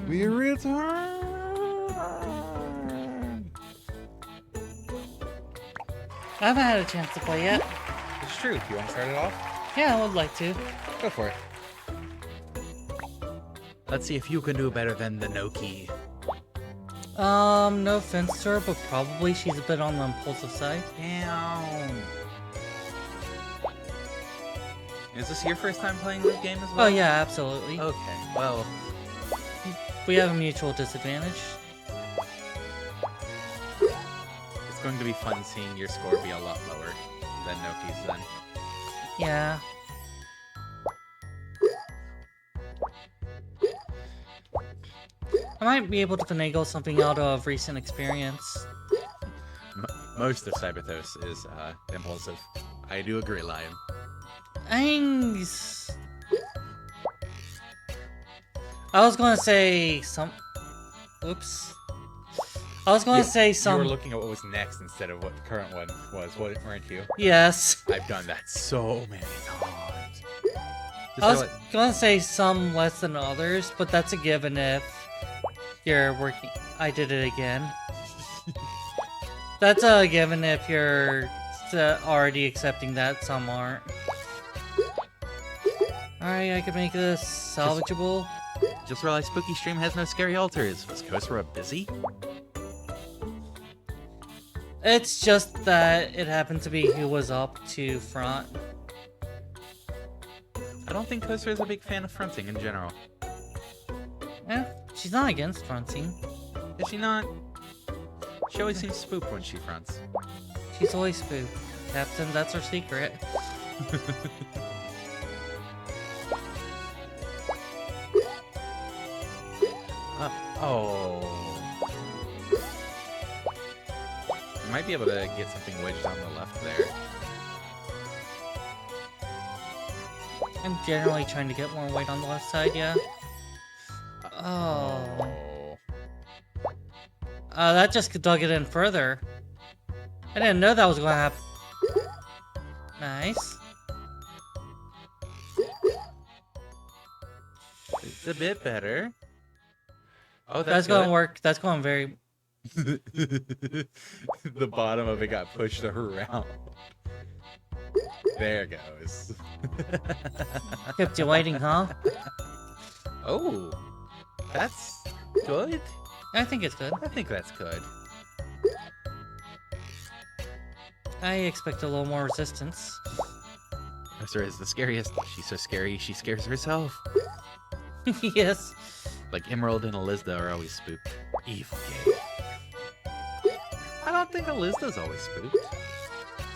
We return. I haven't had a chance to play yet. It's true. You want to start it off? Yeah, I would like to. Go for it. Let's see if you can do better than the Noki. No offense to her, but probably she's a bit on the impulsive side. Damn. Is this your first time playing this game as well? Oh yeah, absolutely. Okay, well... We have a mutual disadvantage. It's going to be fun seeing your score be a lot lower than Noki's then. Yeah. I might be able to finagle something out of recent experience. Most of Cyberthos is impulsive. I do agree, Lion. I was gonna say some... Oops. I was gonna say some... You were looking at what was next instead of what the current one was, weren't you? Yes. I've done that so many times. I was gonna say some less than others, but that's a given if you're working... I did it again. That's a given if you're already accepting that some aren't. Alright, I can make this salvageable. Just realized Spooky Stream has no scary altars. Was Kosra busy? It's just that it happened to be who was up to front. I don't think Kosra is a big fan of fronting in general. Eh, she's not against fronting. Is she not? She always seems spooked when she fronts. She's always spooked. Captain, that's her secret. Oh. You might be able to get something wedged on the left there. I'm generally trying to get more weight on the left side, yeah. Oh. That just dug it in further. I didn't know that was going to happen. Nice. It's a bit better. Oh, that's going to work. That's going very... The bottom of it got pushed around. There it goes. Kept you waiting, huh? Oh, that's good. I think it's good. I think that's good. I expect a little more resistance. Professor is the scariest. She's so scary, she scares herself. Yes. Like Emerald and Elizda are always spooked. Evil game. I don't think Elizda's always spooked.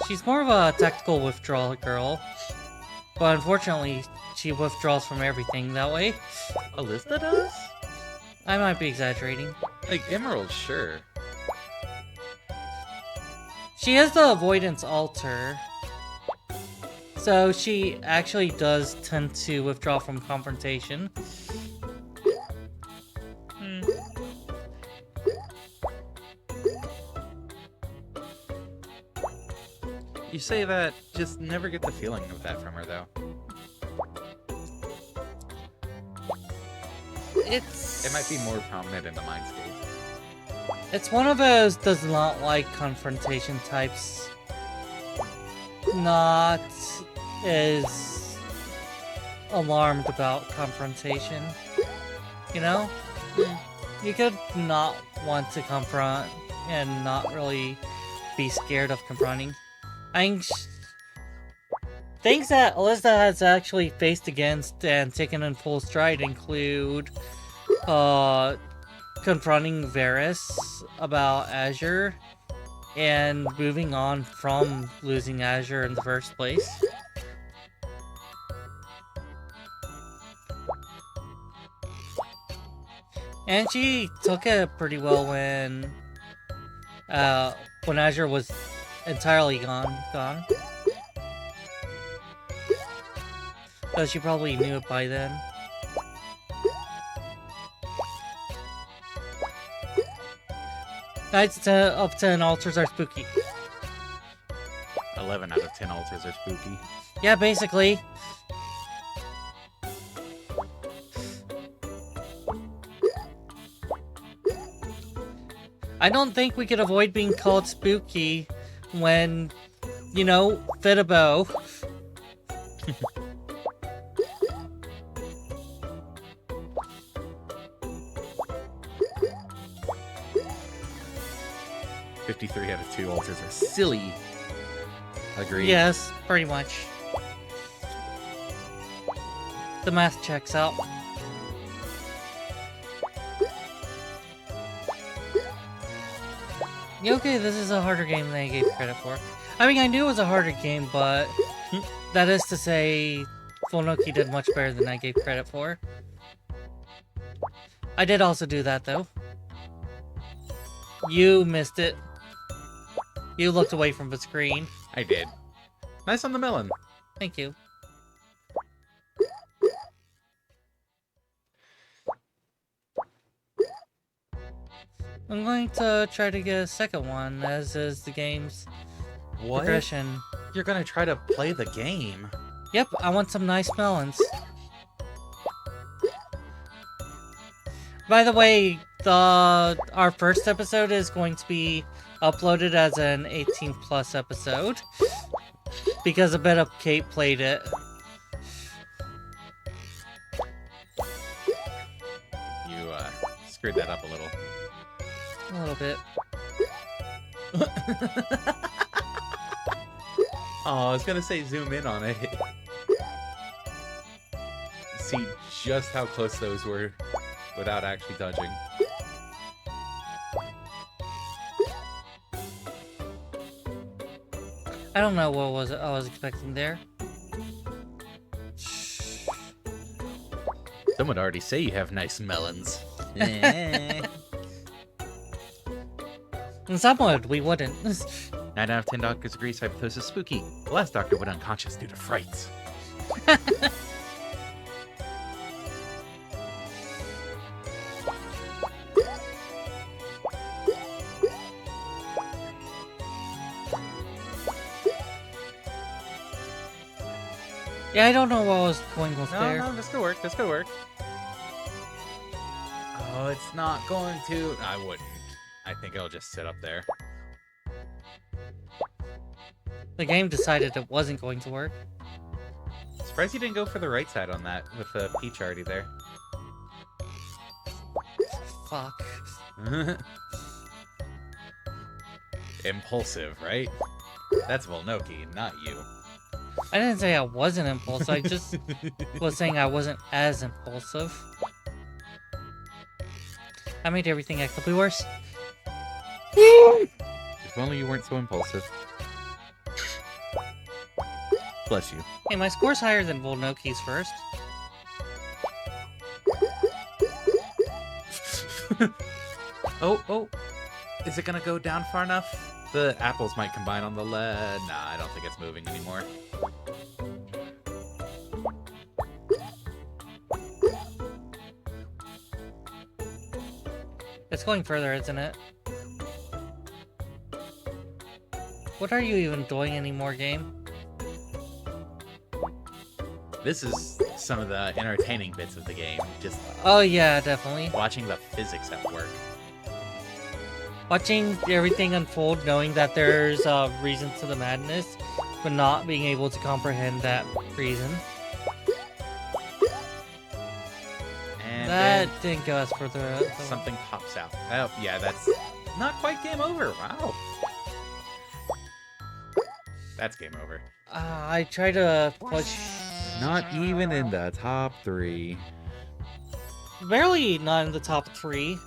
She's more of a tactical withdrawal girl. But unfortunately, she withdraws from everything that way. Elizda does? I might be exaggerating. Like Emerald, sure. She has the avoidance altar. So she actually does tend to withdraw from confrontation. You say that, just never get the feeling of that from her, though. It might be more prominent in the Mindscape. It's one of those does not like confrontation types. Not as alarmed about confrontation. You know? You could not want to confront and not really be scared of confronting. I think things that Elizda has actually faced against and taken in full stride include confronting Varus about Azure and moving on from losing Azure in the first place. And she took it pretty well when Azure was entirely gone. So she probably knew it by then. Knights of 10 altars are spooky. 11 out of 10 altars are spooky. Yeah, basically. I don't think we could avoid being called spooky when, you know, fit a bow. $53 out of 2 altars are silly. Agreed. Yes, pretty much. The math checks out. Yeah, okay, this is a harder game than I gave credit for. I mean, I knew it was a harder game, but that is to say, Volnoki did much better than I gave credit for. I did also do that, though. You missed it. You looked away from the screen. I did. Nice on the melon. Thank you. I'm going to try to get a second one, as is the game's progression. You're gonna try to play the game? Yep, I want some nice melons. By the way, our first episode is going to be uploaded as an 18+ episode because a bit of Kate played it. You screwed that up a little. A little bit. Oh, I was gonna say zoom in on it. See just how close those were without actually touching. I don't know what I was expecting there. Some would already say you have nice melons. In some would, we wouldn't. 9 out of 10 doctors agree Cyberthos is spooky. The last doctor went unconscious due to frights. Yeah, I don't know what I was going with there. No, this could work. This could work. Oh, it's not going to. I wouldn't. I think it'll just sit up there. The game decided it wasn't going to work. Surprised you didn't go for the right side on that with the peach already there. Fuck. Impulsive, right? That's Volnoki, not you. I didn't say I wasn't impulsive, I just was saying I wasn't as impulsive. I made everything actually worse. If only you weren't so impulsive. Bless you. Hey, my score's higher than Volnoki's first. Oh. Is it gonna go down far enough? The apples might combine on the lead. Nah, I don't think it's moving anymore. It's going further, isn't it? What are you even doing anymore, game? This is some of the entertaining bits of the game. Just Oh yeah, definitely. watching the physics at work. Watching everything unfold, knowing that there's a reason to the madness, but not being able to comprehend that reason. And That then didn't go as further. something pops out. Oh, yeah, that's not quite game over. Wow. That's game over. I try to push. Not even in the top 3. Barely not in the top 3.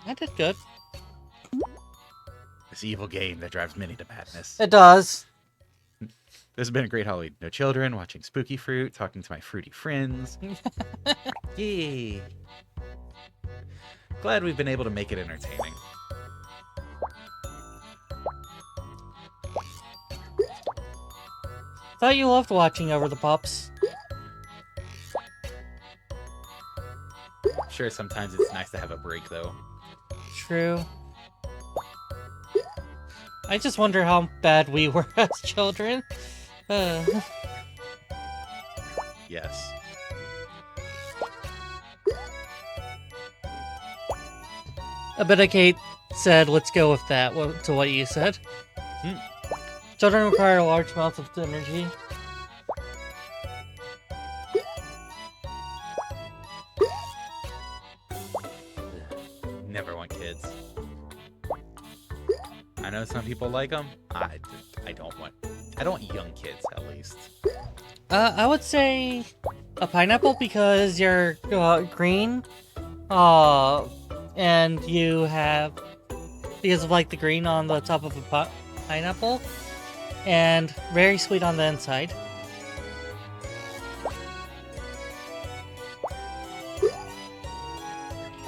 I did good. This evil game that drives many to madness. It does. This has been a great Halloween. No children, watching spooky fruit, talking to my fruity friends. Yay. Glad we've been able to make it entertaining. Thought you loved watching Over the Pups. Sure, sometimes it's nice to have a break, though. True. I just wonder how bad we were as children. Yes. A bit of Kate said, let's go with that, to what you said. Hmm. Children require large amounts of energy. Never want kids. I know some people like them. I don't want young kids, at least. I would say a pineapple because you're green. And you have, because of like the green on the top of a pineapple, and very sweet on the inside.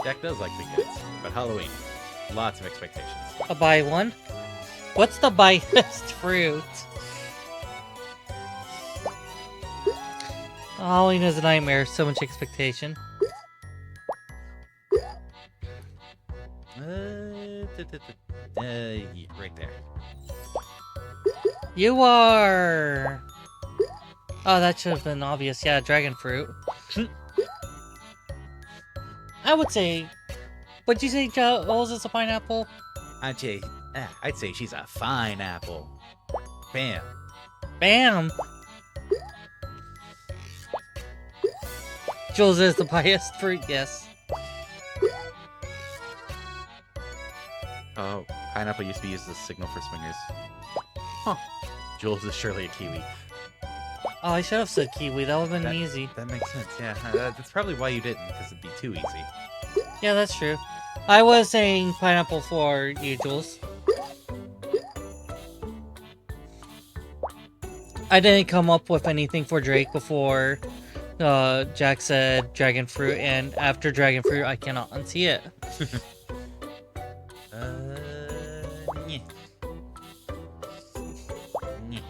Jack does like the kids, but Halloween, lots of expectations. A buy one? What's the biased fruit? Halloween is a nightmare, so much expectation. Right there. You are... Oh, that should have been obvious. Yeah, dragon fruit. I would say... Would you say Jules is a pineapple? I'd say she's a fine apple. Bam. Bam! Jules is the biased fruit, yes. Oh, pineapple used to be used as a signal for swingers. Huh. Jules is surely a kiwi. Oh, I should have said kiwi. That would have been easy. That makes sense, yeah. That's probably why you didn't, because it'd be too easy. Yeah, that's true. I was saying pineapple for you, Jules. I didn't come up with anything for Drake before Jack said dragon fruit, and after dragon fruit, I cannot unsee it. Yeah. Yeah.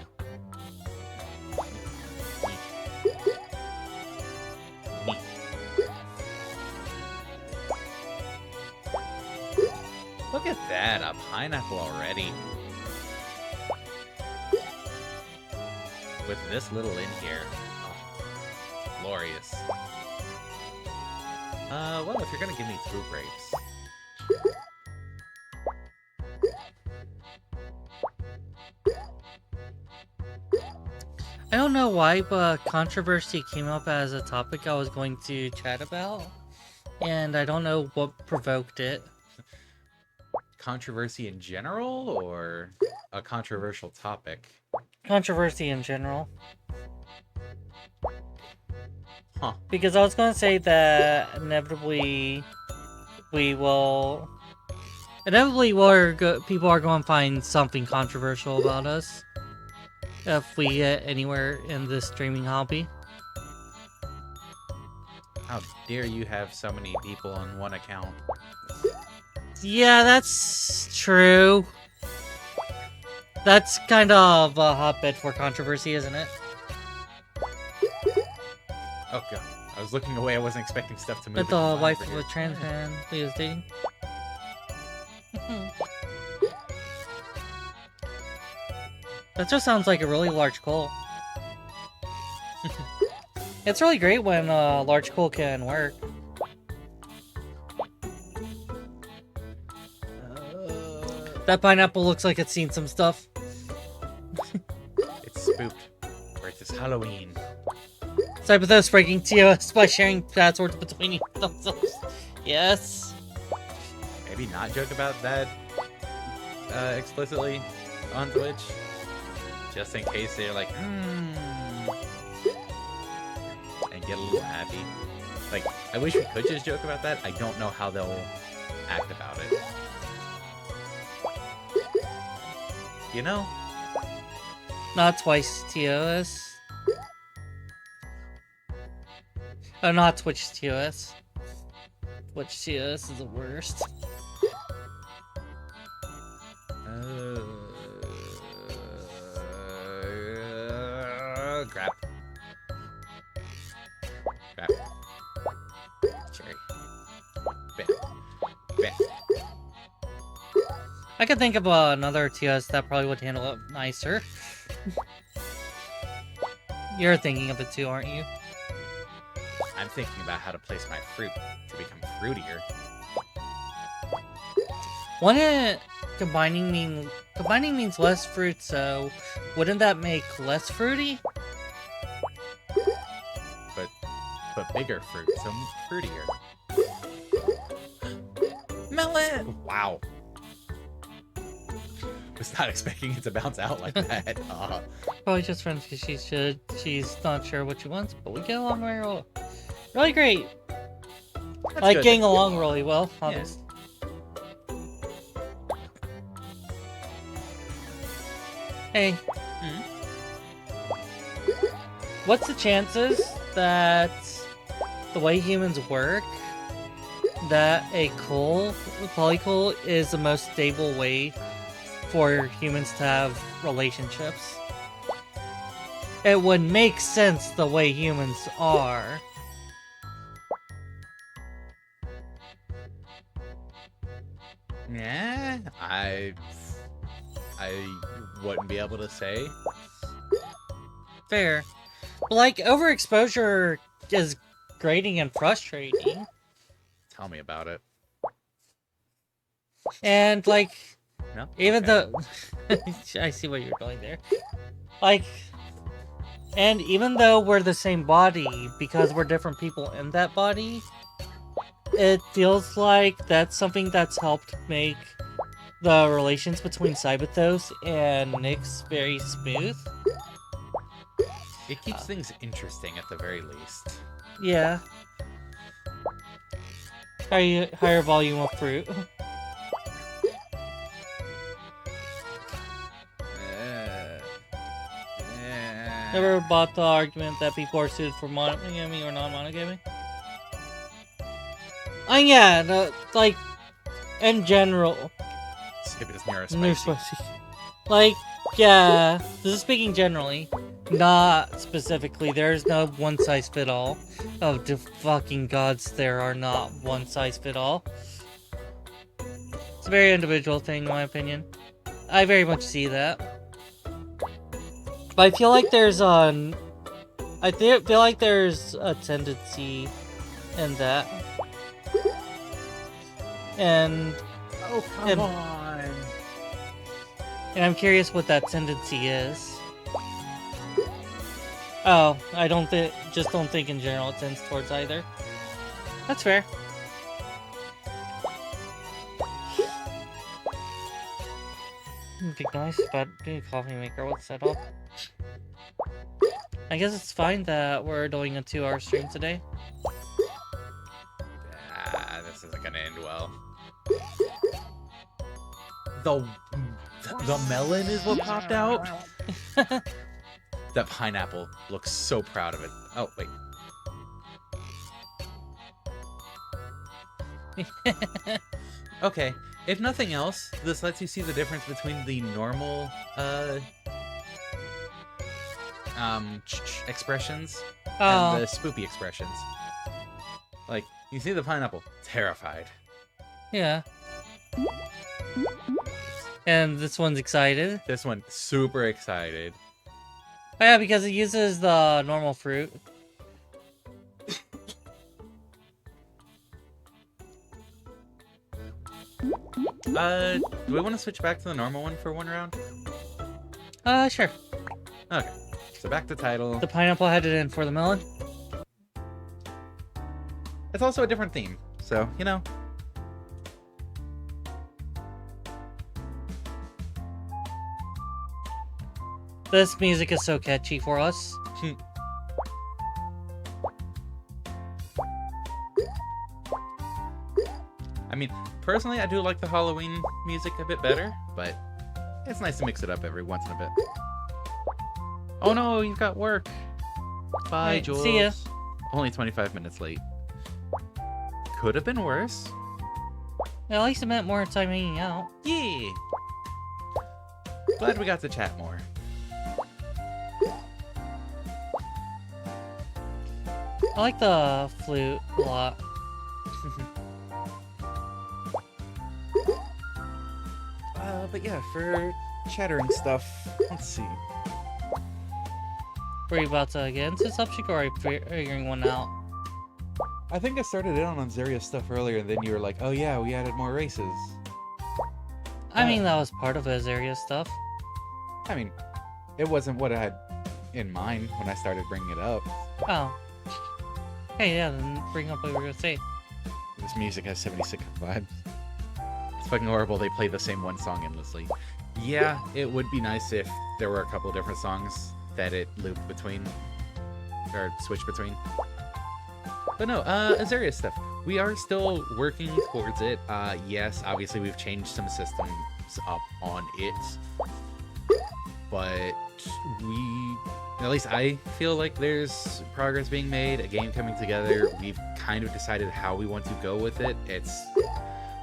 Look at that, a pineapple already. With this little in here. Oh, glorious. Well, if you're gonna give me 2 grapes. I don't know why, but controversy came up as a topic I was going to chat about, and I don't know what provoked it. Controversy in general, or a controversial topic? Controversy in general. Huh. Because I was going to say that inevitably people are going to find something controversial about us if we get anywhere in this streaming hobby. How dare you have so many people on one account? Yeah, that's true. That's kind of a hotbed for controversy, isn't it? Oh god, I was looking away. I wasn't expecting stuff to move. With the wife of a trans man he was dating. That just sounds like a really large coal. It's really great when a large coal can work. That pineapple looks like it's seen some stuff. It's spooked. Or it's Halloween. Cyberthos breaking TOS by sharing passwords between themselves. Yes. Maybe not joke about that explicitly on Twitch. Just in case they're like, and get a little happy. Like, I wish we could just joke about that. I don't know how they'll act about it. You know? Not twice TOS. Oh, not Twitch TOS. Twitch TOS is the worst. Crap. Crap. Cherry. Bam. Bam. I could think of another TOS that probably would handle it nicer. You're thinking of it too, aren't you? I'm thinking about how to place my fruit to become fruitier. Wouldn't combining means less fruit, so wouldn't that make less fruity? But bigger fruit, so fruitier. Melon! Wow. Was not expecting it to bounce out like that. Probably just friends because she's not sure what she wants, but we get along really great. That's Like good. getting That's along good. really well, Yeah. obviously. Hey, Mhm. what's the chances that the way humans work, that a polycule is the most stable way for humans to have relationships? It would make sense the way humans are. Yeah, I wouldn't be able to say. Fair. But like, overexposure is grating and frustrating. Tell me about it. And like, No? even Okay. though I see what you're going there. Like, and even though we're the same body, because we're different people in that body, it feels like that's something that's helped make the relations between Cyberthos and Nyx very smooth. It keeps things interesting at the very least. Yeah. Higher volume of fruit. Never bought the argument that people are suited for monogamy or non-monogamy. Yeah, like, in general. Skip is near a They're spicy. spicy. Like, yeah, this is speaking generally, not specifically. There's no one size fit all. Oh, the fucking gods, there are not one size fit all. It's a very individual thing, in my opinion. I very much see that. But I feel like there's feel like there's a tendency in that. And Oh, come on. And I'm curious what that tendency is. Oh, I don't think in general it tends towards either. That's fair. It'd be nice if I do a coffee maker. What's that all? I guess it's fine that we're doing a 2-hour stream today. This isn't gonna end well. The melon is what popped out? That pineapple looks so proud of it. Oh, wait. Okay, if nothing else, this lets you see the difference between the normal, expressions and the spoopy expressions. Like, you see the pineapple, terrified. Yeah. And this one's excited. This one, super excited. Oh yeah, because it uses the normal fruit. Do we want to switch back to the normal one for one round? Sure. Okay, so back to title. The pineapple headed in for the melon. It's also a different theme, so, you know. This music is so catchy for us. I mean, personally, I do like the Halloween music a bit better, but it's nice to mix it up every once in a bit. Oh no, you've got work. Bye, Alright, Jules. see ya. Only 25 minutes late. Could have been worse. At least it meant more time hanging out. Yeah. Glad we got to chat more. I like the flute a lot. But yeah, for chattering stuff, let's see. Were you about to get into the subject, or are you figuring one out? I think I started in on Zeria's stuff earlier, and then you were like, oh yeah, we added more races. I mean, that was part of Azaria's stuff. I mean, it wasn't what I had in mind when I started bringing it up. Oh. Hey, yeah, then bring up what we were gonna say. This music has 76 vibes. It's fucking horrible. They play the same one song endlessly. Yeah, it would be nice if there were a couple different songs that it looped between, or switched between. But no, Azaria stuff. We are still working towards it. Yes, obviously we've changed some systems up on it, but at least I feel like there's progress being made, a game coming together. We've kind of decided how we want to go with it. It's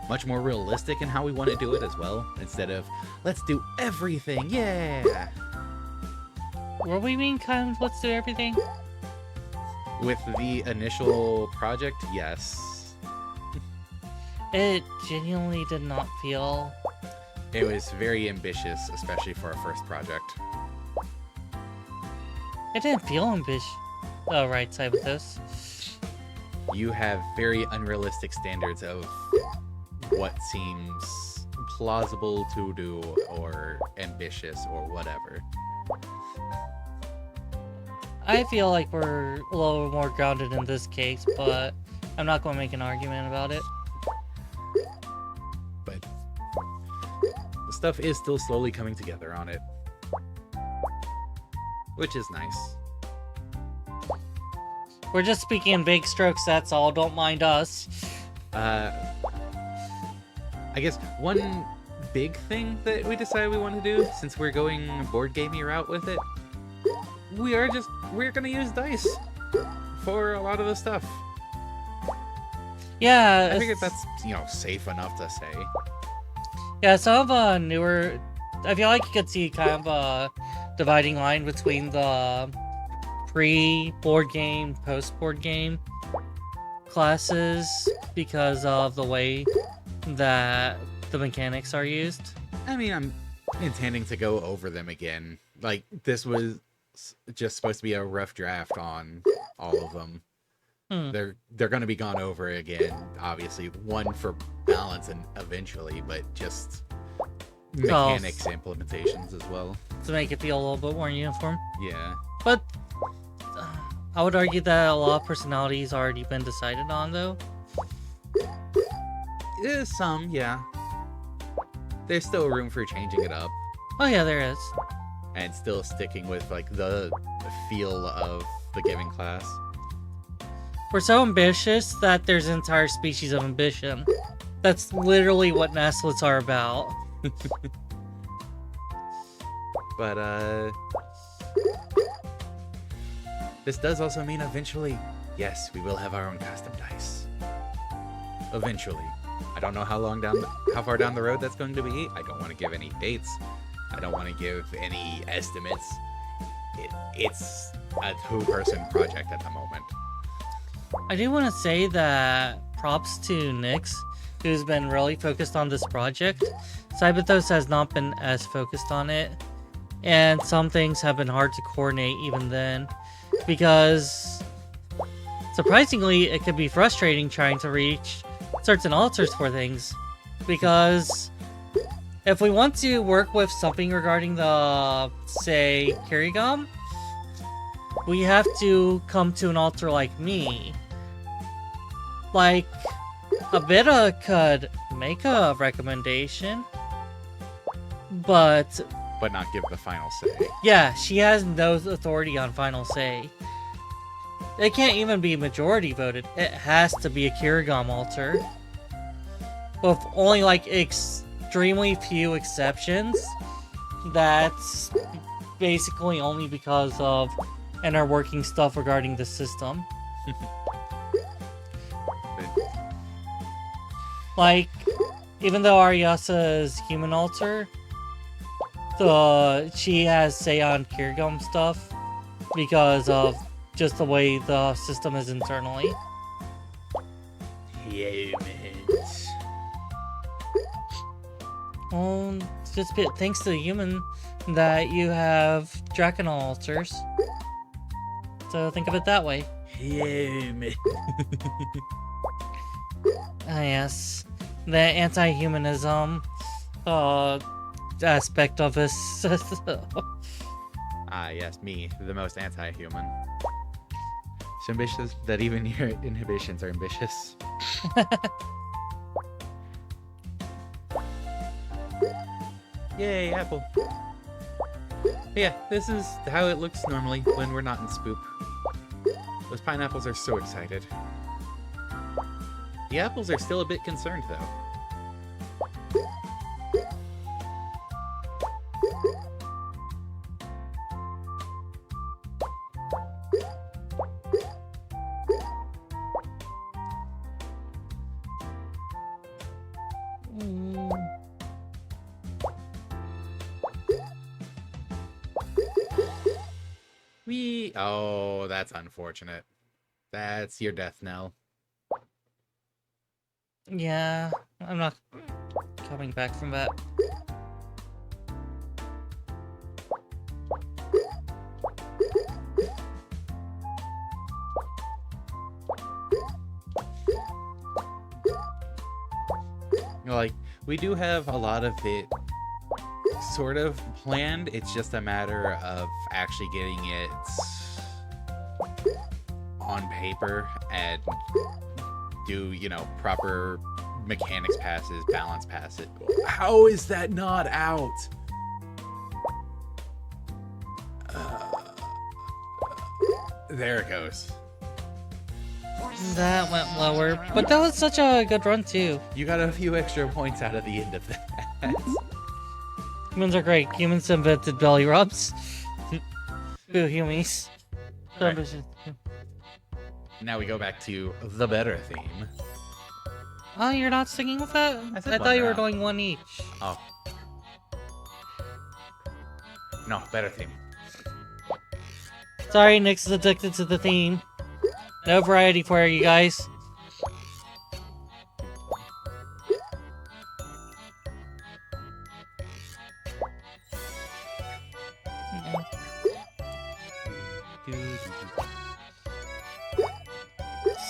much more realistic in how we want to do it as well, instead of, let's do everything, yeah! Were we being kind of let's do everything? With the initial project, yes. It genuinely did not feel... It was very ambitious, especially for our first project. It didn't feel ambitious. Oh, right, Cyberthos. You have very unrealistic standards of what seems plausible to do, or ambitious, or whatever. I feel like we're a little more grounded in this case, but I'm not going to make an argument about it. But the stuff is still slowly coming together on it, which is nice. We're just speaking in big strokes, that's all. Don't mind us. I guess one big thing that we decided we want to do, since we're going board gamey route with it, we're gonna use dice for a lot of the stuff. Yeah, I figured that's, safe enough to say. Yeah, some of newer... I feel like you could see kind of a dividing line between the pre-board game, post-board game classes because of the way that the mechanics are used. I mean, I'm intending to go over them again. Like, this was just supposed to be a rough draft on all of them. They're going to be gone over again, obviously. One for balance and eventually, but just mechanics implementations as well. To make it feel a little bit more uniform. Yeah. But I would argue that a lot of personalities already been decided on, though. Some, yeah. There's still room for changing it up. Oh yeah, there is. And still sticking with, like, the feel of the given class. We're so ambitious that there's an entire species of ambition. That's literally what Nasslets are about. But, this does also mean eventually, yes, we will have our own custom dice. Eventually. I don't know how far down the road that's going to be. I don't want to give any dates. I don't want to give any estimates. It's a two-person project at the moment. I do want to say that props to Nyx, who's been really focused on this project. Cyberthos has not been as focused on it, and some things have been hard to coordinate even then, because surprisingly, it could be frustrating trying to reach certain altars for things, because if we want to work with something regarding the, say, Kirigam, we have to come to an altar like me. Like, Abita could make a recommendation, but not give the final say. Yeah, she has no authority on final say. It can't even be majority voted. It has to be a Kirigam altar. With only, like, extremely few exceptions. That's basically only because of inner working stuff regarding the system. Like, even though Ariasa's human altar, she has say on Kirigam stuff because of just the way the system is internally. Humans. Well, it's just thanks to the human that you have Draconal altars. So think of it that way. Human. Ah, yes. The anti-humanism uh aspect of us. Ah, yes, me, the most anti-human. So ambitious that even your inhibitions are ambitious. Yay, apple. But yeah, this is how it looks normally when we're not in Spoop. Those pineapples are so excited. The apples are still a bit concerned, though. Oh, that's unfortunate. That's your death knell. Yeah, I'm not coming back from that. Like, we do have a lot of it sort of planned. It's just a matter of actually getting it on paper and do, you know, proper mechanics passes, balance passes. How is that not out? There it goes. That went lower, but that was such a good run too. You got a few extra points out of the end of that. Humans are great. Humans invented belly rubs. Boo, humies. Right. Now we go back to the better theme. Oh, you're not singing with that? I thought you were doing one each. Oh. No, better theme. Sorry, Nyx is addicted to the theme. No variety for you guys.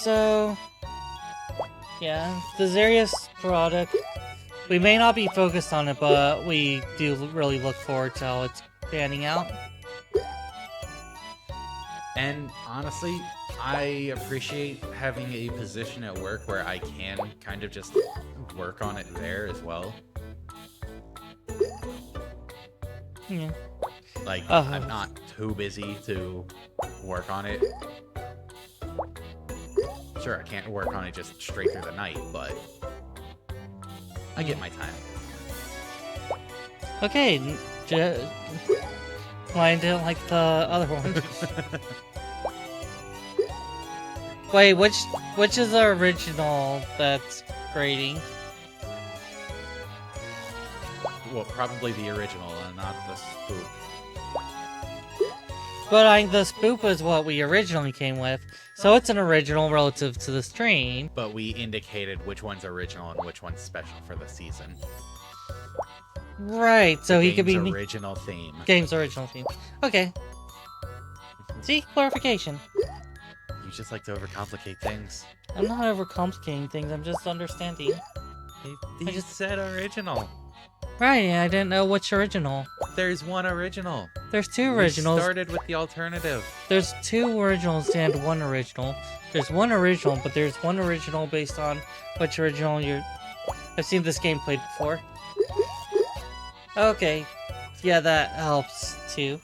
So, yeah, the Zarius product, we may not be focused on it, but we do really look forward to how it's panning out. And honestly, I appreciate having a position at work where I can kind of just work on it there as well. Yeah. Like, I'm not too busy to work on it. Sure, I can't work on it just straight through the night, but I get my time. Okay, I didn't like the other one. Wait, which is the original that's grading? Well, probably the original and not the spoop. But the spoop is what we originally came with, so it's an original relative to the stream. But we indicated which one's original and which one's special for the season. Right, so he could be original theme. Game's original theme. Okay. See, clarification. You just like to overcomplicate things. I'm not overcomplicating things. I'm just understanding. You just said original. Right, I didn't know which original. There's one original. There's two originals. We started with the alternative. There's two originals and one original. There's one original, but there's one original based on which original you're... I've seen this game played before. Okay. Yeah, that helps, too.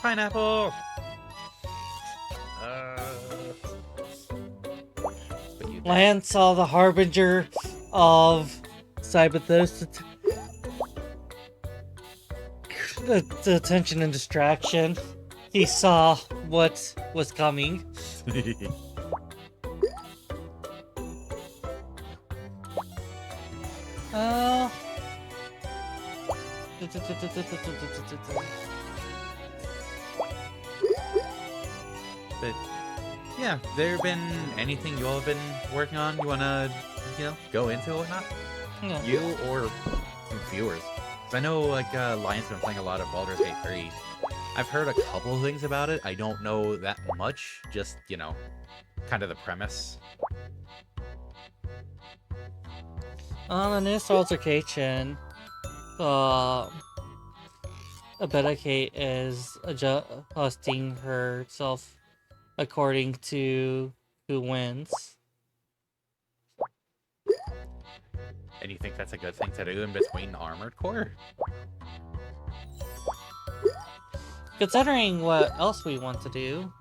Pineapple! Lance saw the harbinger of Cyberthos. The tension and distraction. He saw what was coming. But yeah, there been anything you all have been working on? You wanna, you know, go into or not? Yeah. You or viewers? Because I know like Lion's been playing a lot of Baldur's Gate 3. I've heard a couple things about it. I don't know that much. Just, you know, kind of the premise. On the newest altercation, uh, Abedicate is adjusting herself according to who wins. And you think that's a good thing to do in between Armored Core? Considering what else we want to do,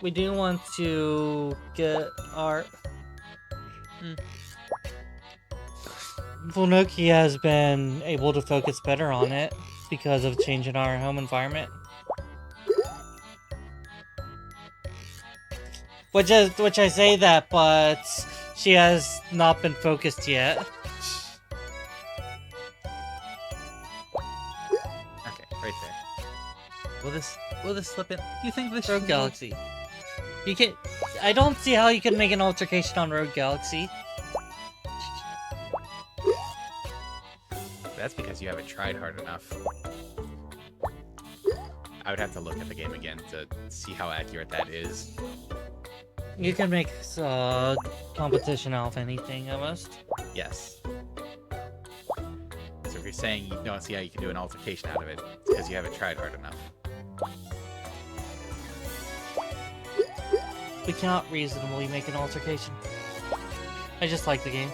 we do want to get our... Volnoki has been able to focus better on it because of changing our home environment. Which I say that, but she has not been focused yet. Okay, right there. Will this slip in? Do you think this Rogue should Galaxy. You can. I don't see how you can make an altercation on Rogue Galaxy. That's because you haven't tried hard enough. I would have to look at the game again to see how accurate that is. You can make competition out of anything, almost. Yes. So if you're saying you don't see how you can do an altercation out of it, it's because you haven't tried hard enough. We cannot reasonably make an altercation. I just like the game.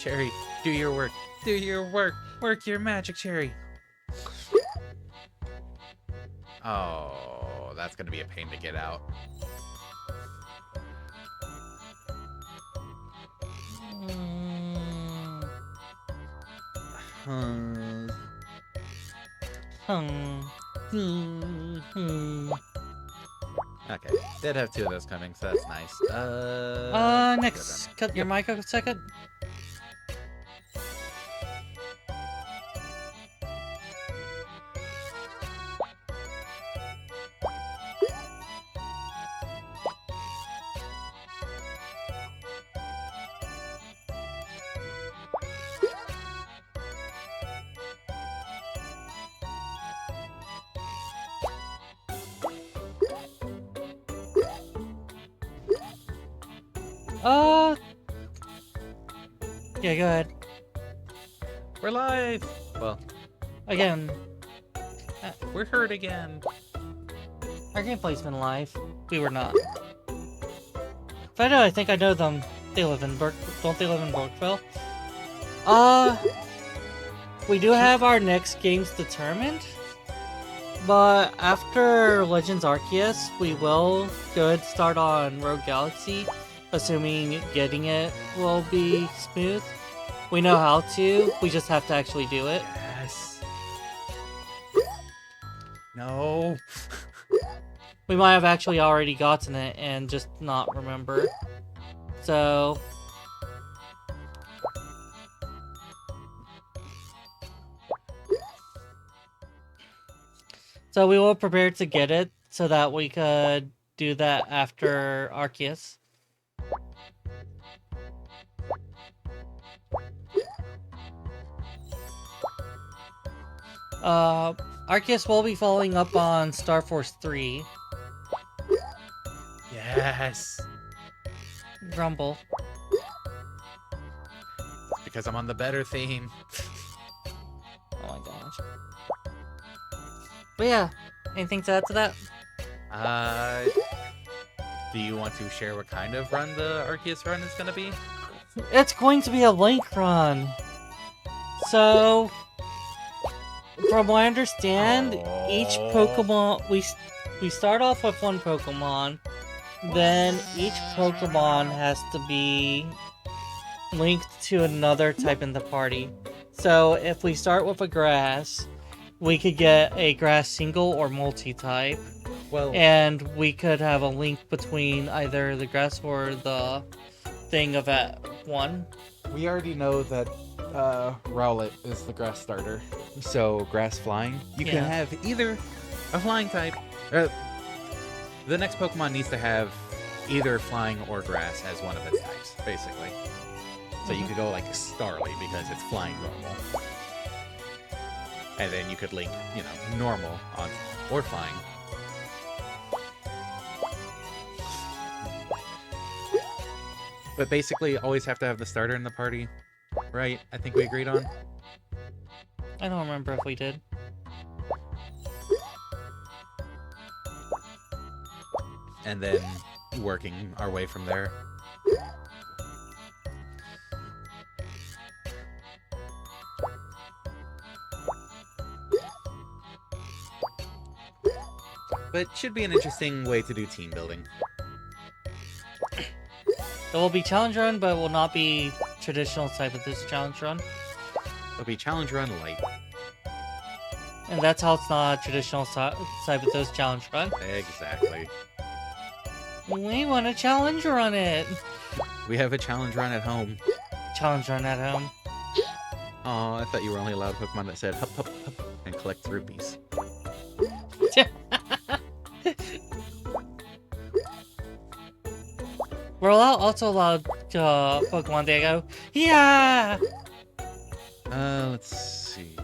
Cherry, do your work. Do your work. Work your magic, Cherry. Oh, that's gonna be a pain to get out. Okay, did have two of those coming, so that's nice. Next, cut your mic a second. Yeah, go ahead. We're live! Well, Again, we're hurt again. our gameplay's been live. We were not. If I think I know them. They live in don't they live in Burkeville? We do have our next games determined. But after Legends Arceus, we will go ahead and start on Rogue Galaxy, assuming getting it will be smooth. We know how to, we just have to actually do it. Yes. No. We might have actually already gotten it and just not remember. So... So we will prepare to get it so that we could do that after Arceus. Arceus will be following up on Star Force 3. Yes. Grumble. Because I'm on the better theme. Oh my gosh. But yeah, anything to add to that? Do you want to share what kind of run the Arceus run is gonna be? It's going to be a link run. So, from what I understand, each Pokemon we start off with one Pokemon, then each Pokemon has to be linked to another type in the party. So, if we start with a grass, we could get a grass single or multi-type. Well, And we could have a link between either the grass or the thing of that one. We already know that Rowlet is the grass starter. So grass flying. you Yeah. can have either a flying type. The next Pokemon needs to have either flying or grass as one of its types, basically. So you could go like Starly because it's flying normal. And then you could link, you know, normal on or flying. But basically, always have to have the starter in the party, right? I think we agreed on. I don't remember if we did. And then working our way from there. But it should be an interesting way to do team building. It will be challenge run, but it will not be traditional type of this challenge run. It'll be challenge run light. And that's how it's not a traditional type of this challenge run. Exactly. We want to challenge run it. We have a challenge run at home. Challenge run at home. Oh, I thought you were only allowed Pokemon that said hup hup hup and collect rupees. We're also allowed Pokemon that go, yeah! Let's see.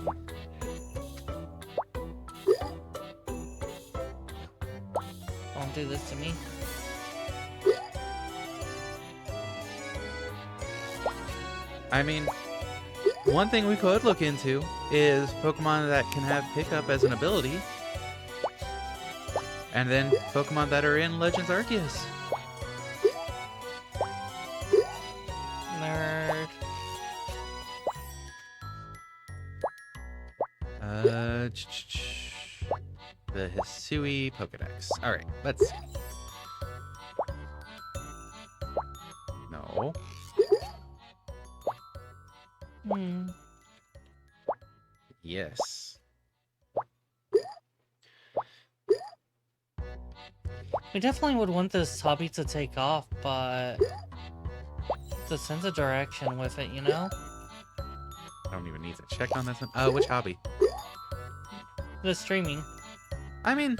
Don't do this to me. I mean, one thing we could look into is Pokemon that can have pickup as an ability. And then Pokemon that are in Legends Arceus. Nerd. The Hisui Pokedex. Alright, let's see. No. Yes. We definitely would want this hobby to take off, but the sense of direction with it, you know? I don't even need to check on this one. Which hobby? The streaming. I mean,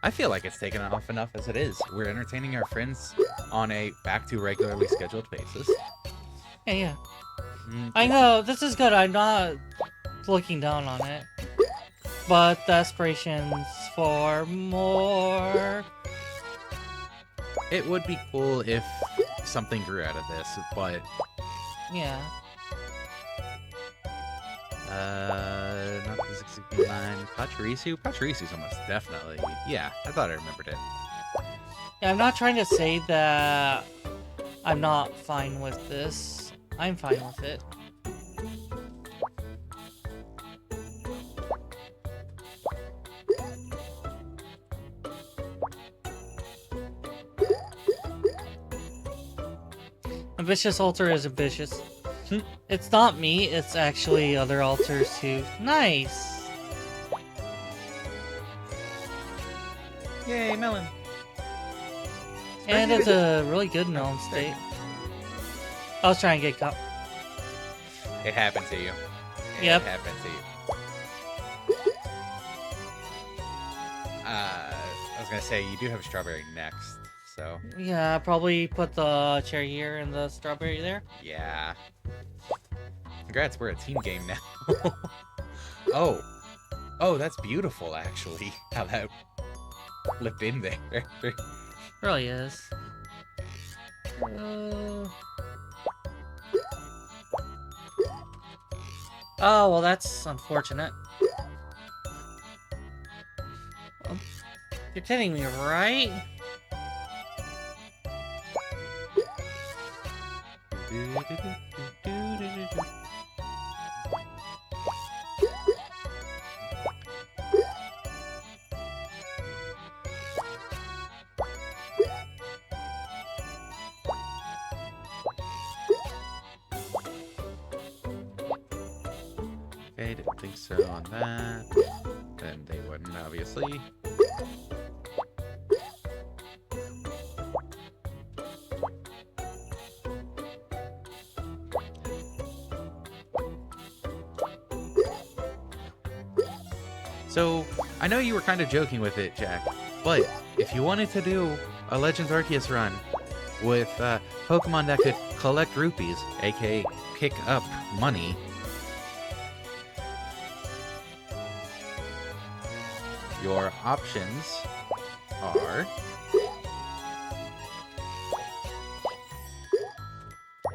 I feel like it's taken off enough as it is. We're entertaining our friends on a back to regularly scheduled basis. Yeah. I know, this is good. I'm not looking down on it. But the aspirations for more... It would be cool if something grew out of this, but... Yeah. Not the 69. Pachirisu? Pachirisu's almost definitely... Yeah, I thought I remembered it. Yeah, I'm not trying to say that I'm not fine with this. I'm fine with it. Ambitious altar is ambitious. It's not me, it's actually other altars too. Nice! Yay, melon! And it's a really good melon state. I was trying to get caught. It happened to you. Yep. It happened to you. I was gonna say, you do have strawberry next, so... Yeah, probably put the cherry here and the strawberry there. Yeah. Congrats, we're a team game now. Oh. Oh, that's beautiful, actually. How that flipped in there. Really is. Oh, well, that's unfortunate. You're kidding me, right? Okay, didn't think so on that. Then they wouldn't, obviously. So, I know you were kind of joking with it, Jack, but if you wanted to do a Legends Arceus run with Pokemon that could collect rupees, aka pick up money. Your options are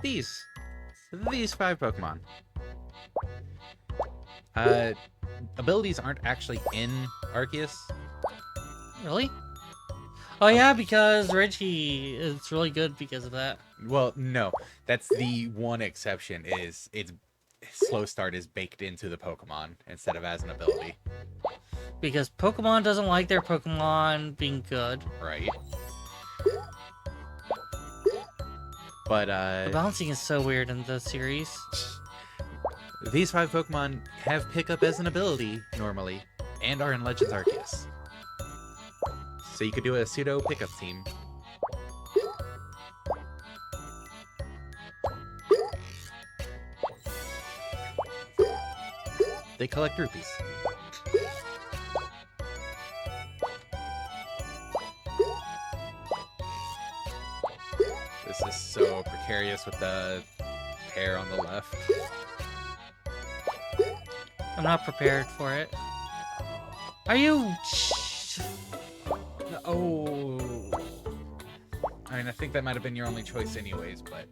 these 5 Pokemon. Abilities aren't actually in Arceus. Really? Oh yeah, because Reggie is really good because of that. Well, no, that's the one exception. Is its slow start is baked into the Pokemon instead of as an ability. Because Pokemon doesn't like their Pokemon being good. Right. But The balancing is so weird in the series. these 5 Pokemon have pickup as an ability normally, and are in Legends Arceus. So you could do a pseudo pickup team. They collect rupees. This is so precarious with the hair on the left. I'm not prepared for it. Are you? Oh. I mean, I think that might have been your only choice anyways, but...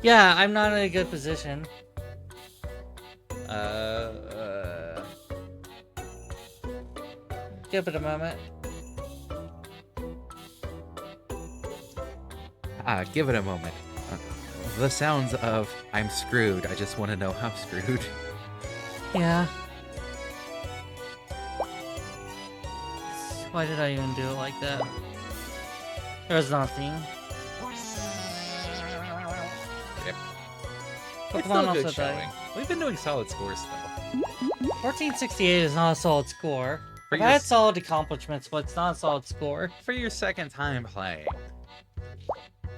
Yeah, I'm not in a good position. Give it a moment. Give it a moment. The sounds of I'm screwed. I just want to know how screwed. Yeah. Why did I even do it like that? There was nothing. Yep. Pokemon It's still also good died. showing. We've been doing solid scores though. 1468 is not a solid score. For I've your had s- solid accomplishments, but it's not a solid score. For your second time playing.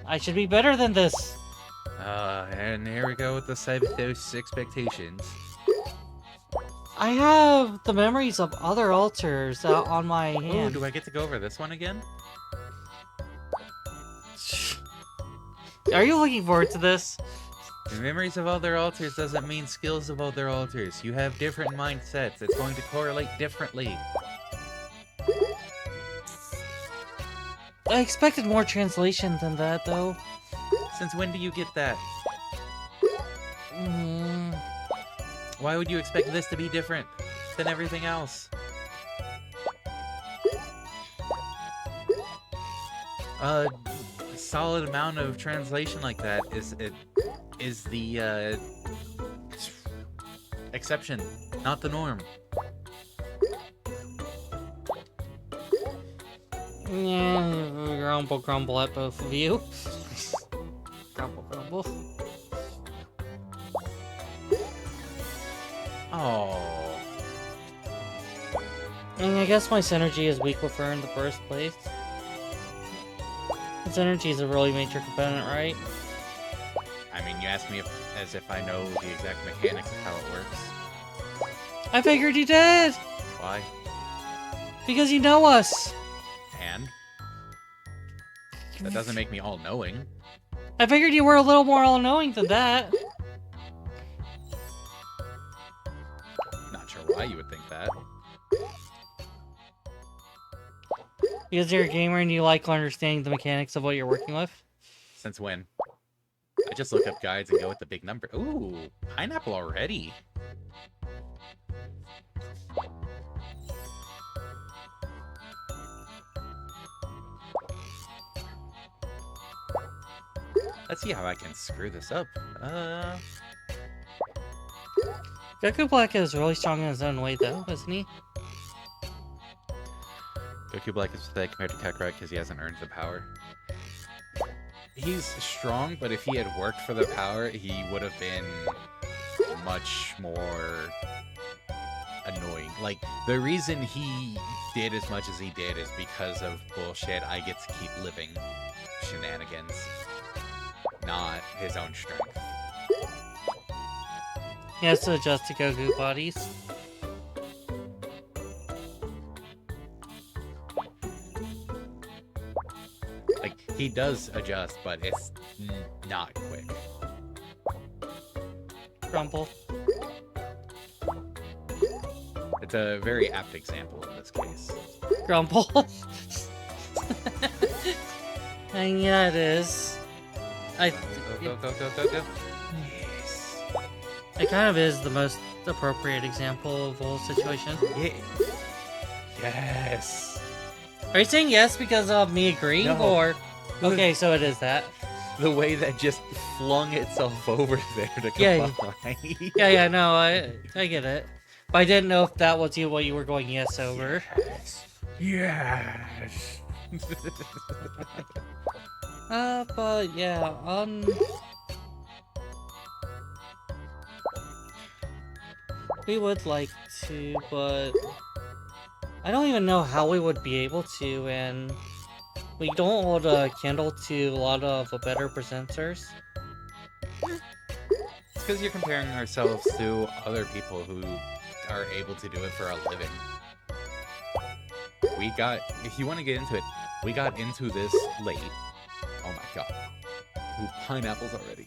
I should be better than this. And here we go with the set of those expectations. I have the memories of other altars out on my Ooh, hand. do I get to go over this one again? Are you looking forward to this? The memories of other altars doesn't mean skills of other altars. You have different mindsets. It's going to correlate differently. I expected more translation than that, though. Since when do you get that? Mm, Why would you expect this to be different than everything else? A solid amount of translation like that is the exception, not the norm. yeah, grumble, grumble at both of you. Grumble, grumble. Oh, I mean, I guess my synergy is weak with her in the first place. Synergy is a really major component, right? I mean, you asked me as if I know the exact mechanics of how it works. I figured you did! Why? Because you know us! And that doesn't make me all-knowing. I figured you were a little more all-knowing than that. Not sure why you would think that. Because you're a gamer and you like understanding the mechanics of what you're working with. Since when? I just look up guides and go with the big number. Ooh, pineapple already. Let's see how I can screw this up. Goku Black is really strong in his own way, though, isn't he? Goku Black is pathetic compared to Kakarot because he hasn't earned the power. He's strong, but if he had worked for the power, he would have been much more annoying. Like, the reason he did as much as he did is because of bullshit I get to keep living shenanigans, not his own strength. He has to adjust to Goku bodies. Like, he does adjust, but it's not quick. Grumple. It's a very apt example in this case. Grumple. And yeah, it is. Go. Yes. It kind of is the most appropriate example of the whole situation. Yeah. Yes. Are you saying yes because of me agreeing, No. or... Okay, so it is that. The way that just flung itself over there to Yeah. combine. Yeah, no, I get it. But I didn't know if that was what you were going yes over. Yes. But yeah, we would like to, but I don't even know how we would be able to, and we don't hold a candle to a lot of better presenters. It's because you're comparing ourselves to other people who are able to do it for a living. If you want to get into it, we got into this late. Oh my god. Ooh, pineapples already.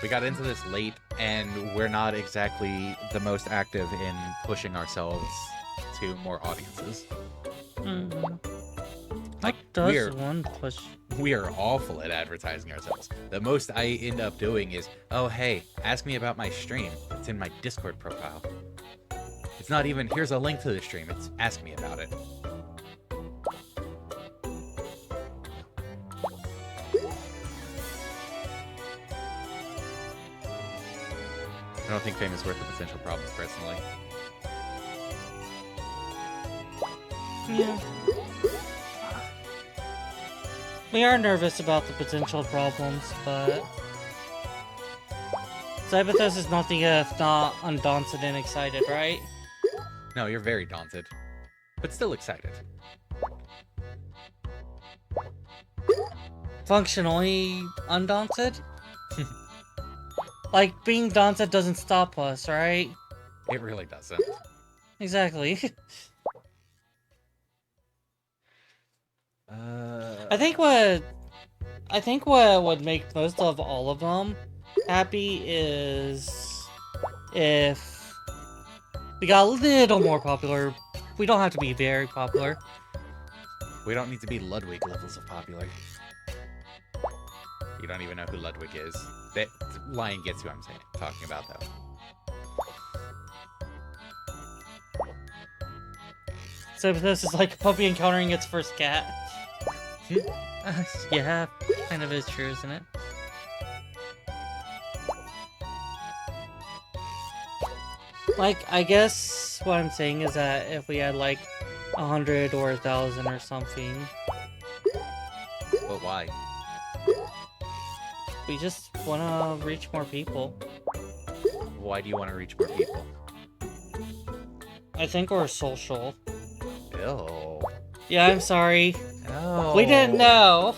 We got into this late, and we're not exactly the most active in pushing ourselves to more audiences. How does one push? We are awful at advertising ourselves. The most I end up doing is, oh hey, ask me about my stream. It's in my Discord profile. It's not even, here's a link to the stream, it's ask me about it. I don't think fame is worth the potential problems, personally. Yeah. We are nervous about the potential problems, but... Cyberthus is nothing if not undaunted and excited, right? No, you're very daunted. But still excited. Functionally undaunted? Like, being daunted doesn't stop us, right? It really doesn't. Exactly. I think what would make most of all of them happy is if we got a little more popular. We don't have to be very popular. We don't need to be Ludwig levels of popular. You don't even know who Ludwig is. That Lion gets who I'm talking about, though. So this is like a puppy encountering its first cat. Yeah, kind of is true, isn't it? Like, I guess what I'm saying is that if we had like 100 or 1,000 or something, But why? we just want to reach more people. Why do you want to reach more people? I think we're social. Ew. Yeah, I'm sorry. No. We didn't know.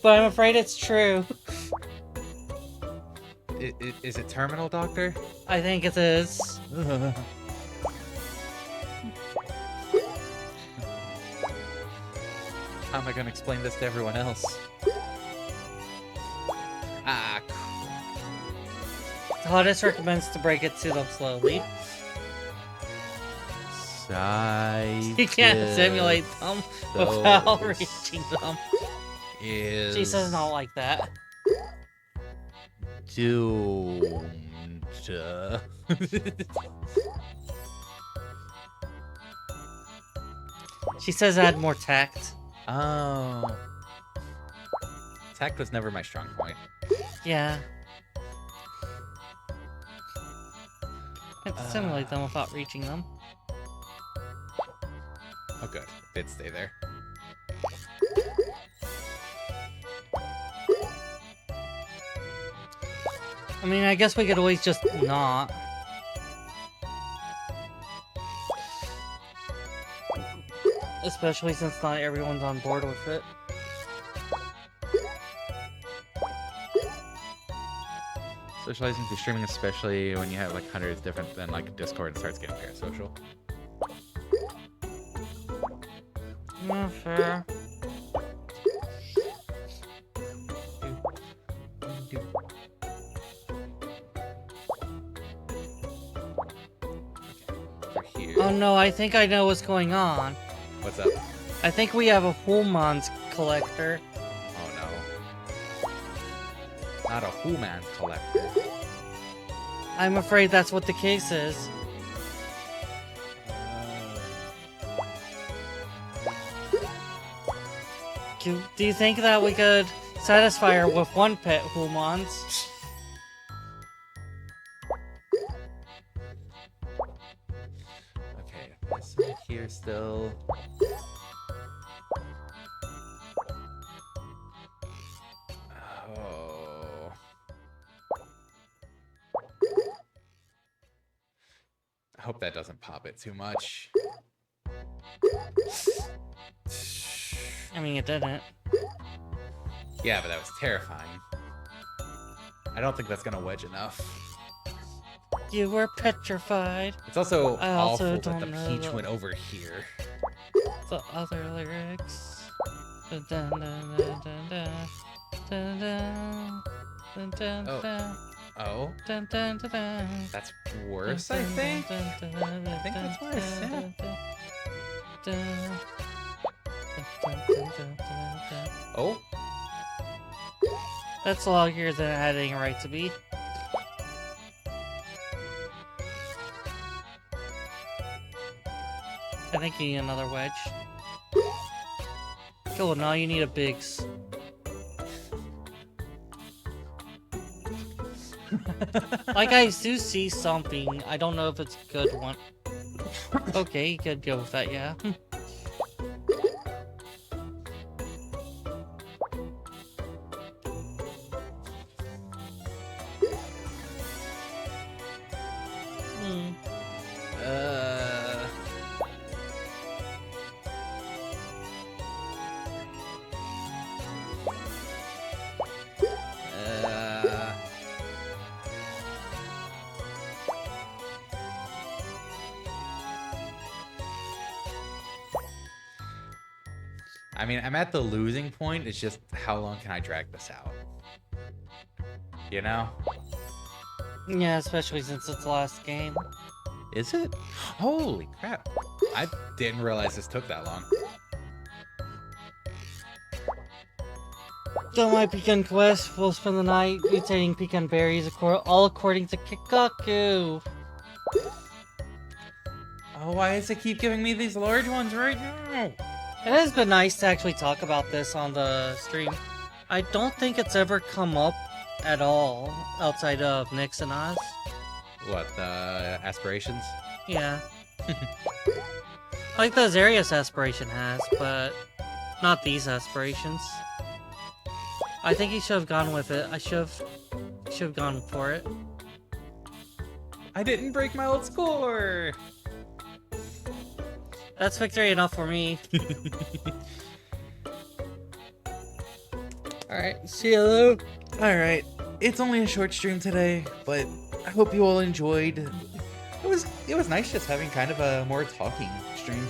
But I'm afraid it's true. Is it terminal, Doctor? I think it is. How am I gonna explain this to everyone else? Ah, Hottest recommends to break it to them slowly. You can't simulate them without reaching them. She says not like that. Doomed. She says add more tact. Oh. Tact was never my strong point. Yeah. I have to simulate them without reaching them. Oh, good. It did stay there. I mean, I guess we could always just not. Especially since not everyone's on board with it. Socializing through streaming, especially when you have like hundreds different than like Discord, it starts getting parasocial. Fair. Oh no, I think I know what's going on. What's up? I think we have a Human's collector. Oh no. Not a Human collector. I'm afraid that's what the case is. Do you think that we could satisfy her with one pet Humans? Okay, this one here still. Oh. I hope that doesn't pop it too much. I mean, it didn't. Yeah, but that was terrifying. I don't think that's gonna wedge enough. You were petrified. It's also I also awful that the don't know peach the- went over here. The other lyrics. Dun, dun, dun, dun, dun, dun, dun, dun, dun, Oh. dun, Oh, dun, dun, dun, dun. that's worse, I think. I think that's worse, yeah. Oh, That's longer than it had any right to be. I think you need another wedge. Cool, now you need a Biggs. Like, I do see something. I don't know if it's a good one. Okay, you could go with that, yeah. Hmm. uh. Uh. I mean, I'm at the losing point. It's just how long can I drag this out? You know? Yeah, especially since it's the last game. Is it? Holy crap. I didn't realize this took that long. On my pecan quest, we'll spend the night mutating pecan berries, all according to Kikaku. Oh, why does it keep giving me these large ones right now? It has been nice to actually talk about this on the stream. I don't think it's ever come up at all outside of Nyx and Oz. What, the aspirations? Yeah. Like the Zarius aspiration has, but not these aspirations. I think he should have gone with it. I should have gone for it. I didn't break my old score! That's victory enough for me. Alright, see you though. Alright, it's only a short stream today, but I hope you all enjoyed. It was nice just having kind of a more talking stream.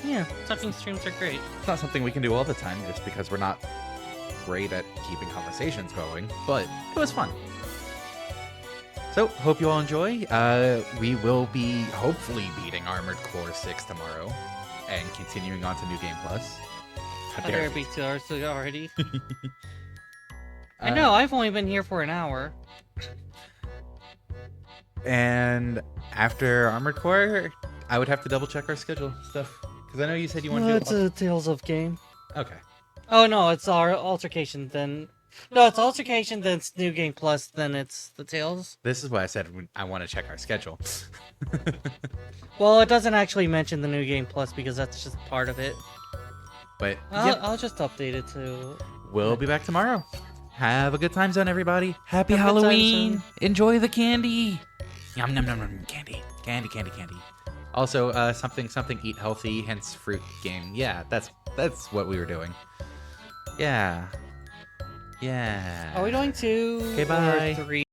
Yeah, talking streams are great. It's not something we can do all the time just because we're not great at keeping conversations going, but it was fun. So, hope you all enjoy. We will be hopefully beating Armored Core 6 tomorrow and continuing on to New Game Plus. How I dare better you. be 2 hours already. I know, I've only been here for an hour. And after Armored Core, I would have to double check our schedule stuff. Because I know you said you wanted to It's do a Tales of game. Okay. Oh no, it's our altercation then. No, it's altercation, then it's New Game Plus, then it's the Tales. This is why I said I want to check our schedule. Well, it doesn't actually mention the New Game Plus because that's just part of it. But I'll just update it to... we'll be back tomorrow. Have a good time zone, everybody. Happy Have a good time Halloween. zone. Enjoy the candy. Yum, yum, yum, yum. Candy. Candy, candy, candy. Also, something, eat healthy, hence fruit game. Yeah, that's what we were doing. Yeah. Yeah. Are we doing 2 Okay, bye. or 3?